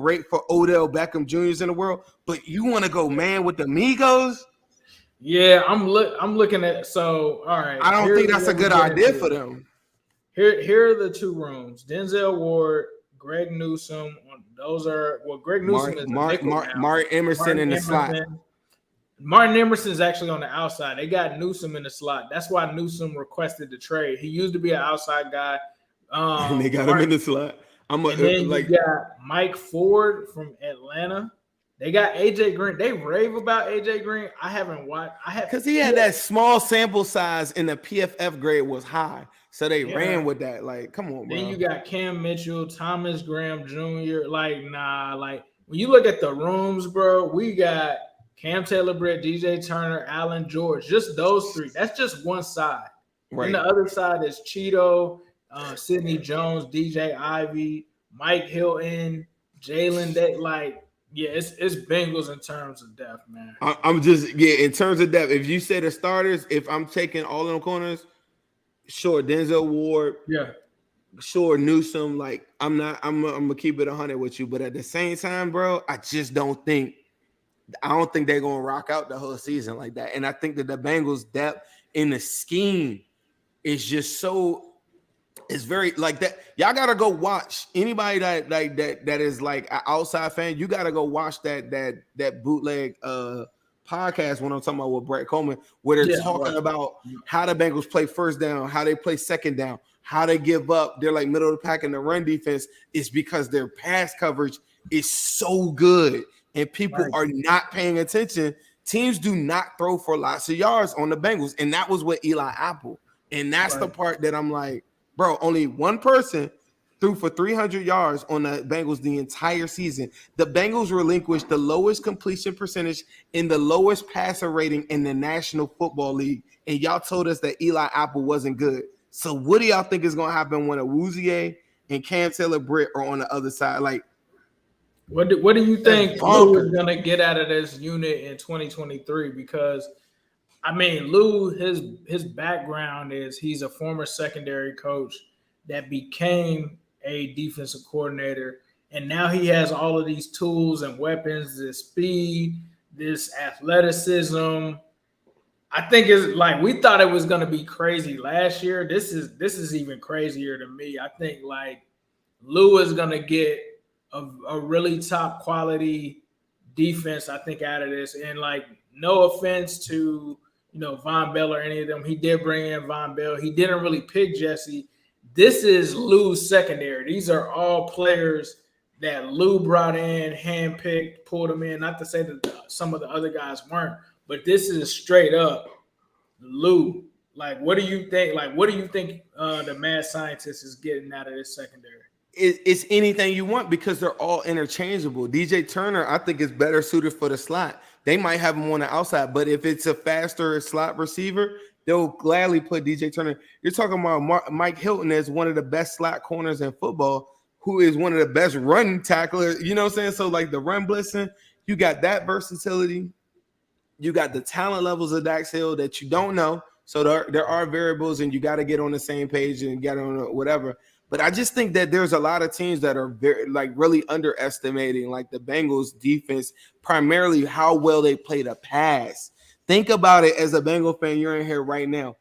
Odell Beckham Jr.'s in the world. But you want to go man with the Migos? Yeah, I'm looking at. So all right, I don't think that's a good idea for them. Here are the two rooms: Denzel Ward, Greg Newsome. Those are Greg Newsome is Martin Emerson in the slot. Martin Emerson is actually on the outside. They got Newsome in the slot. That's why Newsome requested the trade. He used to be an outside guy. And they got him in the slot. You got Mike Ford from Atlanta. They got AJ Green. They rave about AJ Green. I haven't watched. Because he had that small sample size and the PFF grade was high. So they ran with that. Like, come on, bro. Then you got Cam Mitchell, Thomas Graham Jr. When you look at the rooms, bro, we got Cam Taylor-Britt, DJ Turner, Allen George. Just those three. That's just one side. Right. And the other side is Cheeto, Sidney Jones, DJ Ivy, Mike Hilton, Jalen. It's Bengals in terms of depth, man. In terms of depth. If you say the starters, if I'm taking all of them corners, sure, Denzel Ward. Yeah. Sure, Newsome. I'm gonna keep it 100 with you, but at the same time, bro, I don't think they're gonna rock out the whole season like that. And I think that the Bengals' depth in the scheme is just so. It's very like that. Y'all gotta go watch anybody that is like an outside fan. You gotta go watch that bootleg podcast when I'm talking about with Brett Coleman, where they're talking about how the Bengals play first down, how they play second down, how they give up. They're like middle of the pack in the run defense. Is because their pass coverage is so good and people are not paying attention. Teams do not throw for lots of yards on the Bengals, and that was with Eli Apple. And that's the part that I'm like, bro, only one person threw for 300 yards on the Bengals the entire season. The Bengals relinquished the lowest completion percentage and the lowest passer rating in the National Football League. And y'all told us that Eli Apple wasn't good. So what do y'all think is going to happen when Awuzie and Cam Taylor-Britt are on the other side? Like, what do you think Lou is going to get out of this unit in 2023? Because Lou, his background is he's a former secondary coach that became a defensive coordinator, and now he has all of these tools and weapons, this speed, this athleticism. I think it's like we thought it was going to be crazy last year. This is even crazier to me. I think like Lou is going to get a really top quality defense, I think, out of this. And like, no offense to Von Bell or any of them. He did bring in Von Bell. He didn't really pick Jesse. This is Lou's secondary. These are all players that Lou brought in, handpicked, pulled them in. Not to say that some of the other guys weren't, but this is straight up Lou. Like, what do you think? Like, what do you think the Mad Scientist is getting out of this secondary? It's anything you want because they're all interchangeable. DJ Turner, I think, is better suited for the slot. They might have him on the outside, but if it's a faster slot receiver, they'll gladly put DJ Turner. You're talking about Mike Hilton as one of the best slot corners in football, who is one of the best run tacklers. You know what I'm saying? So, like the run blitzing, you got that versatility. You got the talent levels of Dax Hill that you don't know. So there are variables, and you got to get on the same page and get on whatever. But I just think that there's a lot of teams that are really underestimating like the Bengals defense, primarily how well they play the pass. Think about it as a Bengal fan. You're in here right now.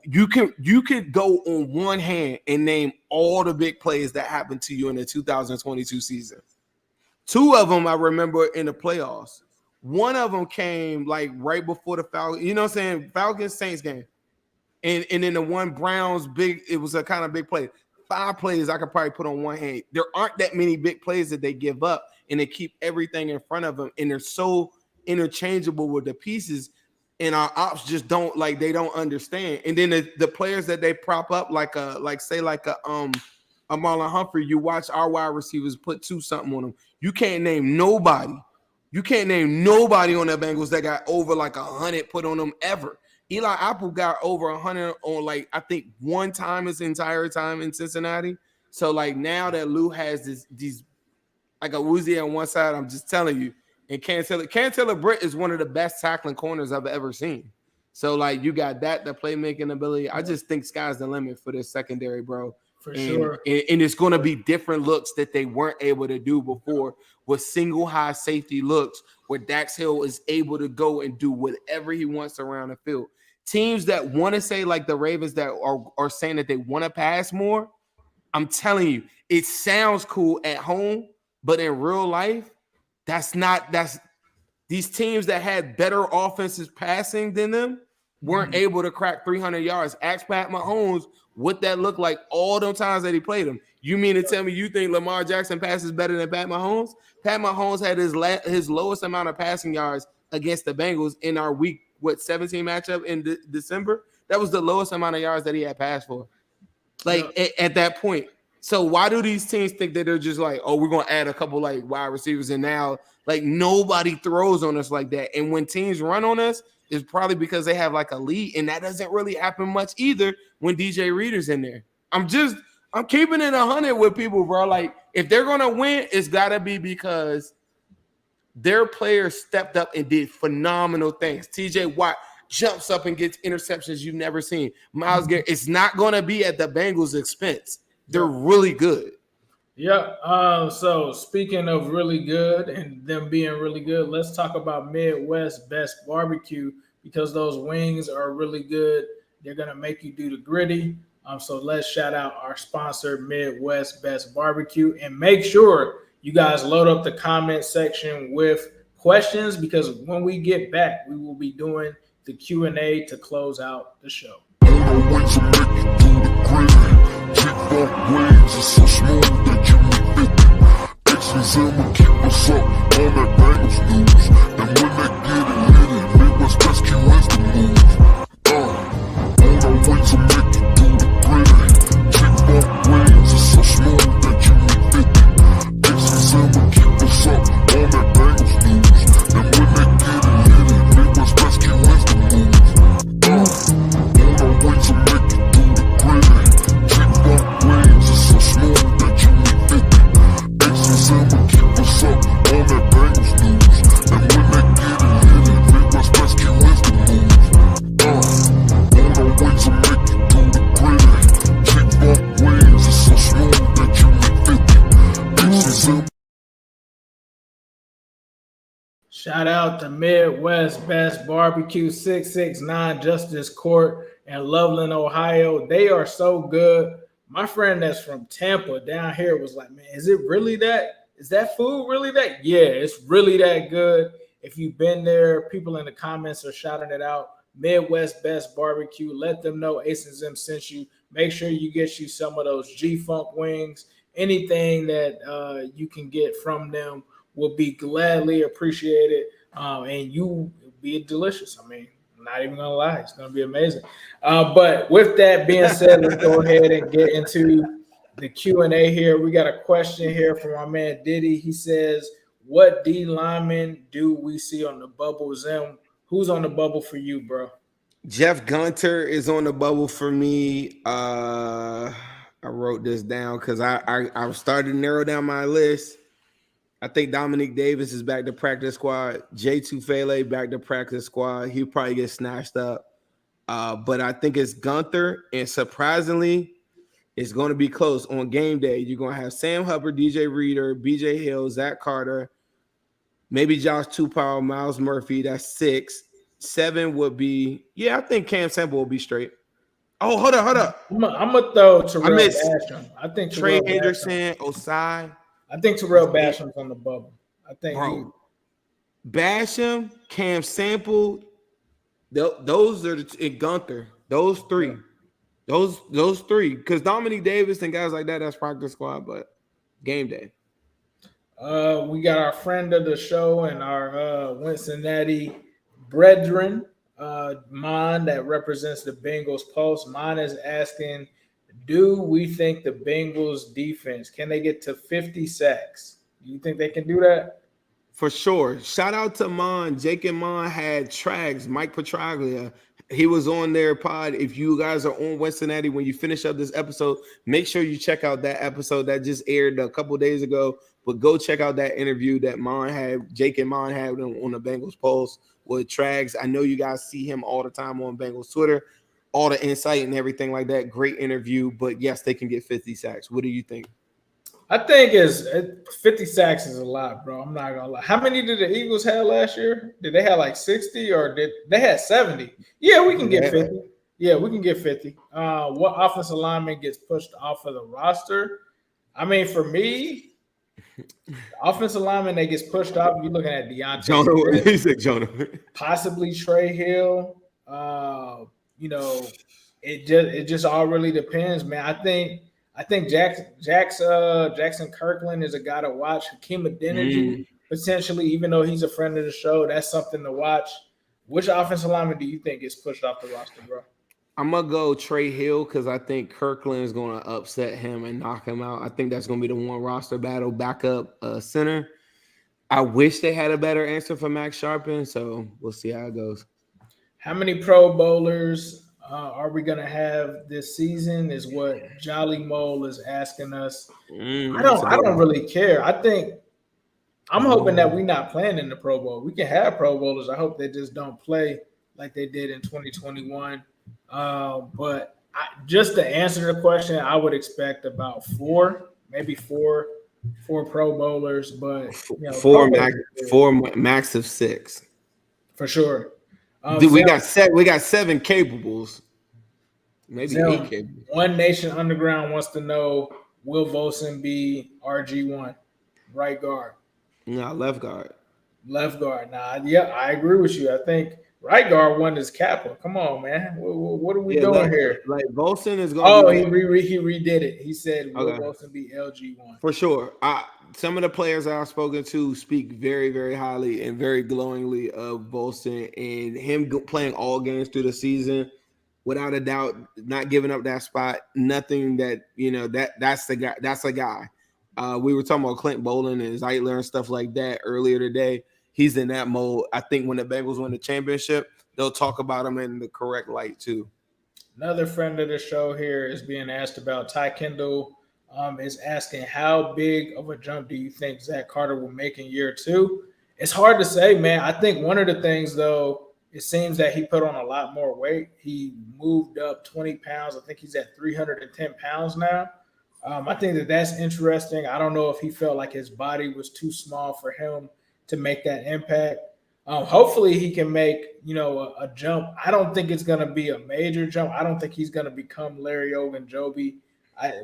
You could go on one hand and name all the big plays that happened to you in the 2022 season. Two of them I remember in the playoffs. One of them came like right before the Falcons, you know what I'm saying? Falcons Saints game. And then the one Browns big, it was a kind of big play. 5 plays I could probably put on one hand. There aren't that many big plays that they give up, and they keep everything in front of them, and they're so interchangeable with the pieces. And our ops just don't they don't understand. And then the players that they prop up, like a Marlon Humphrey, you watch our wide receivers put 2-something on them. You can't name nobody. You can't name nobody on the Bengals that got over 100 put on them ever. Eli Apple got over 100 on I think one time his entire time in Cincinnati. So now that Lou has these Awuzie on one side, I'm just telling you. And Cam Taylor-Britt is one of the best tackling corners I've ever seen. So, you got the playmaking ability. I just think sky's the limit for this secondary, bro. For sure. And it's going to be different looks that they weren't able to do before with single high safety looks where Dax Hill is able to go and do whatever he wants around the field. Teams that want to say, the Ravens, that are saying that they want to pass more, I'm telling you, it sounds cool at home, but in real life, that's these teams that had better offenses passing than them weren't able to crack 300 yards. Ask Pat Mahomes what that looked like all them times that he played him. You mean to tell me you think Lamar Jackson passes better than Pat Mahomes? Pat Mahomes had his lowest amount of passing yards against the Bengals in our week 17 matchup in December. That was the lowest amount of yards that he had passed for. At that point. So why do these teams think that they're just we're going to add a couple wide receivers, and now nobody throws on us like that? And when teams run on us, it's probably because they have a lead, and that doesn't really happen much either when DJ Reader's in there. I'm keeping it 100 with people, bro. If they're going to win, it's got to be because their players stepped up and did phenomenal things. TJ Watt jumps up and gets interceptions you've never seen. Myles Garrett, it's not going to be at the Bengals' expense. They're really good. Yeah. So speaking of really good and them being really good, let's talk about Midwest Best Barbecue, because those wings are really good. They're going to make you do the gritty. So let's shout out our sponsor, Midwest Best Barbecue, and make sure you guys load up the comment section with questions, because when we get back, we will be doing the Q&A to close out the show. Waves are so smooth that you need 50. Exes will keep us up on that Bengals news. And when they get it hit, Midwest Rescue is the move. On our way to make it through the gritty. Kickball waves are so smooth that you need 50. Exes will keep us up on that Bengals news. And when they get it hit, Midwest Rescue is the move. On our way to make it through the gritty. Waves are so smooth that you need 50. Exes will keep us up on that Bengals news. And when they get it hit, Midwest Rescue is the move. On our way to make it through the gritty. Kickball waves are so smooth that you need 50. Exes will. Shout out to Midwest Best Barbecue, 669 Justice Court in Loveland, Ohio. They are so good. My friend that's from Tampa down here was like, man, is it really that? Is that food really that? Yeah, it's really that good. If you've been there, people in the comments are shouting it out. Midwest Best Barbecue. Let them know Ace and Zim sent you. Make sure you get you some of those G-Funk wings. Anything that you can get from them will be gladly appreciated. And you be delicious. I mean, I'm not even gonna lie, it's gonna be amazing. But with that being said, let's go ahead and get into the Q&A here. We got a question here from our man Diddy. He says, what D lineman do we see on the bubble? Zim, who's on the bubble for you, bro? Jeff Gunter is on the bubble for me. I wrote this down because I started to narrow down my list. I think Dominique Davis is back to practice squad. Jay Tufele back to practice squad. He'll probably get snatched up. But I think it's Gunther, and surprisingly, it's going to be close. On game day, you're going to have Sam Hubbard, DJ Reader, BJ Hill, Zach Carter, maybe Josh Tupou, Miles Murphy. That's 6. 7 would be, I think Cam Sample will be straight. Oh, hold up. I'm gonna throw Terrell missed Basham. I think Trey Terrell Henderson, Osai. I think Terrell Basham's on the bubble. I think Basham, Cam Sample, those are Gunther. Those 3. Those 3. Because Dominique Davis and guys like that, that's practice squad, but game day. We got our friend of the show and our Wincinnati brethren, Mon, that represents the Bengals Pulse. Mon is asking, do we think the Bengals defense, can they get to 50 sacks? Do you think they can do that? For sure. Shout out to Mon. Jake and Mon had Trags, Mike Petraglia. He was on their pod. If you guys are on Wincinnati, when you finish up this episode, make sure you check out that episode that just aired a couple days ago. But go check out that interview that Jake and Mon had on the Bengals Pulse with Trags. I know you guys see him all the time on Bengals Twitter, all the insight and everything like that. Great interview. But yes, they can get 50 sacks. What do you think? I think 50 sacks is a lot, bro. I'm not gonna lie. How many did the Eagles have last year? Did they have like 60 or did they had 70? Yeah, we can get 50. Yeah, we can get 50. What offensive lineman gets pushed off of the roster? I mean, for me, the offensive lineman that gets pushed off, you're looking at Deontay. He said Jonah. Possibly Trey Hill. It just all really depends, man. I think Jackson Kirkland is a guy to watch. Hakeem Adeniji, potentially, even though he's a friend of the show, that's something to watch. Which offensive lineman do you think gets pushed off the roster, bro? I'm going to go Trey Hill because I think Kirkland is going to upset him and knock him out. I think that's going to be the one roster battle, backup center. I wish they had a better answer for Max Sharpen, so we'll see how it goes. How many Pro Bowlers are we going to have this season is what Jolly Mole is asking us. I don't really care. I'm hoping that we're not playing in the Pro Bowl. We can have Pro Bowlers. I hope they just don't play like they did in 2021. But just to answer the question, I would expect about 4, maybe 4 Pro Bowlers, but four max of 6 for sure. Dude, we got 7 capables, maybe 8 capables. One Nation Underground wants to know: will Volson be RG1, right guard? No, left guard. Left guard. Yeah, I agree with you. I think right guard 1 is Kappa. Come on, man. What are we doing here? Like Volson is going. Oh, he redid it. He said, "Will Volson be LG1?" For sure. Some of the players I've spoken to speak very, very highly and very glowingly of Volson and him playing all games through the season, without a doubt, not giving up that spot. Nothing that that's the guy. That's a guy. We were talking about Clint Boland and Zeitler and stuff like that earlier today. He's in that mode. I think when the Bengals win the championship, they'll talk about him in the correct light too. Another friend of the show here is being asked about Ty Kendall. Is asking how big of a jump do you think Zach Carter will make in year 2? It's hard to say, man. I think one of the things, though, it seems that he put on a lot more weight. He moved up 20 pounds. I think he's at 310 pounds now. I think that's interesting. I don't know if he felt like his body was too small for him to make that impact. Hopefully he can make, a jump. I don't think it's going to be a major jump. I don't think he's going to become Larry Ogunjobi.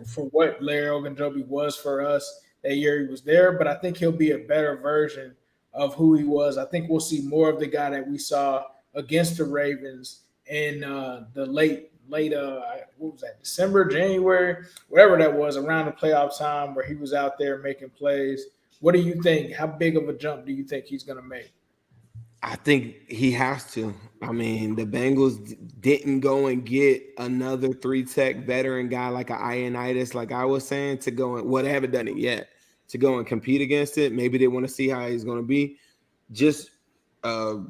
For what Larry Ogunjobi was for us that year he was there, but I think he'll be a better version of who he was. I think we'll see more of the guy that we saw against the Ravens in the late what was that, December, January, whatever that was, around the playoff time where he was out there making plays. What do you think? How big of a jump do you think he's going to make? I think he has to. I mean, the Bengals didn't go and get another 3-tech veteran guy like an Ioannidis, like I was saying, to go and they haven't done it yet, to go and compete against it. Maybe they want to see how he's going to be. Just, I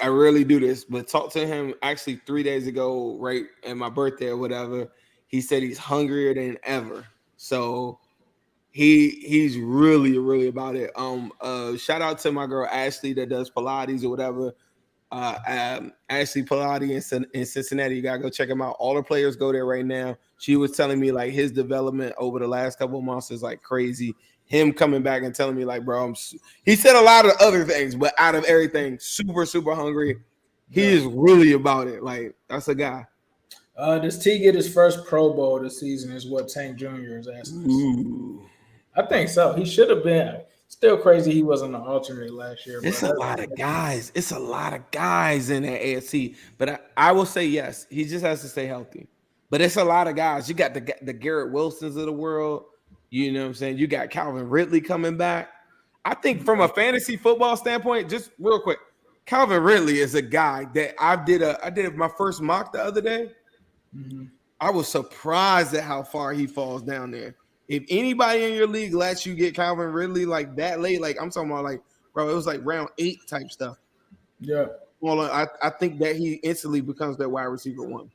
rarely do this, but talked to him actually 3 days ago, right at my birthday or whatever. He said he's hungrier than ever. So he's really, really about it. Shout out to my girl Ashley that does Pilates or whatever. Ashley Pilates in Cincinnati. You gotta go check him out. All the players go there right now. She was telling me like his development over the last couple of months is like crazy. Him coming back and telling me like, bro, he said a lot of other things, but out of everything, super, super hungry He is really about it. Like, that's a guy. Does T get his first Pro Bowl this season? Is what Tank Jr. is asking. Ooh. I think so. He should have been. Still crazy he wasn't an alternate last year. It's a lot of guys. It's a lot of guys in that AFC. But I will say yes. He just has to stay healthy. But it's a lot of guys. You got the Garrett Wilsons of the world. You know what I'm saying? You got Calvin Ridley coming back. I think from a fantasy football standpoint, just real quick, Calvin Ridley is a guy that I did my first mock the other day. Mm-hmm. I was surprised at how far he falls down there. If anybody in your league lets you get Calvin Ridley like that late, like I'm talking about, like, bro, it was like round 8 type stuff. Yeah. Well, I think that he instantly becomes that wide receiver 1.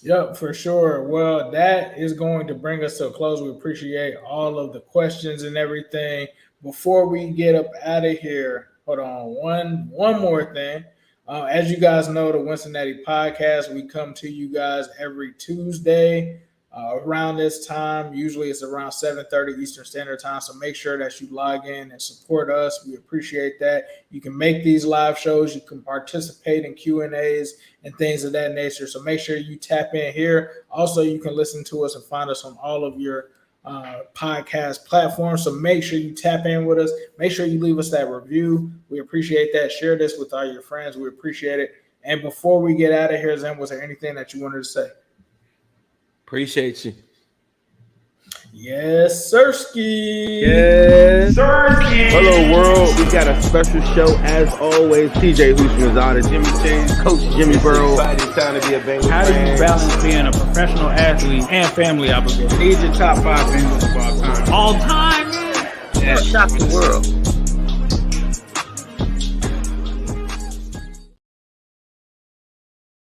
Yep, for sure. Well, that is going to bring us to a close. We appreciate all of the questions and everything. Before we get up out of here, hold on, one more thing. As you guys know, the Wincinnati podcast, we come to you guys every Tuesday around this time. Usually it's around 7:30 Eastern Standard Time, so make sure that you log in and support us. We appreciate that. You can make these live shows. You can participate in Q&As and things of that nature, so make sure you tap in here. Also, you can listen to us and find us on all of your podcast platforms, so make sure you tap in with us. Make sure you leave us that review. We appreciate that. Share this with all your friends. We appreciate it. And before we get out of here, Zen, was there anything that you wanted to say? Appreciate you. Yes, Sirski. Yes, Sirski. Hello, world. We got a special show as always. TJ Houshmandzada, Jimmy Chase, Coach Jimmy Burrow. Time to be a Bengals How do you fan. balance being a professional athlete and family obligation? These are top 5 Bengals of all time. All time? Shock the world.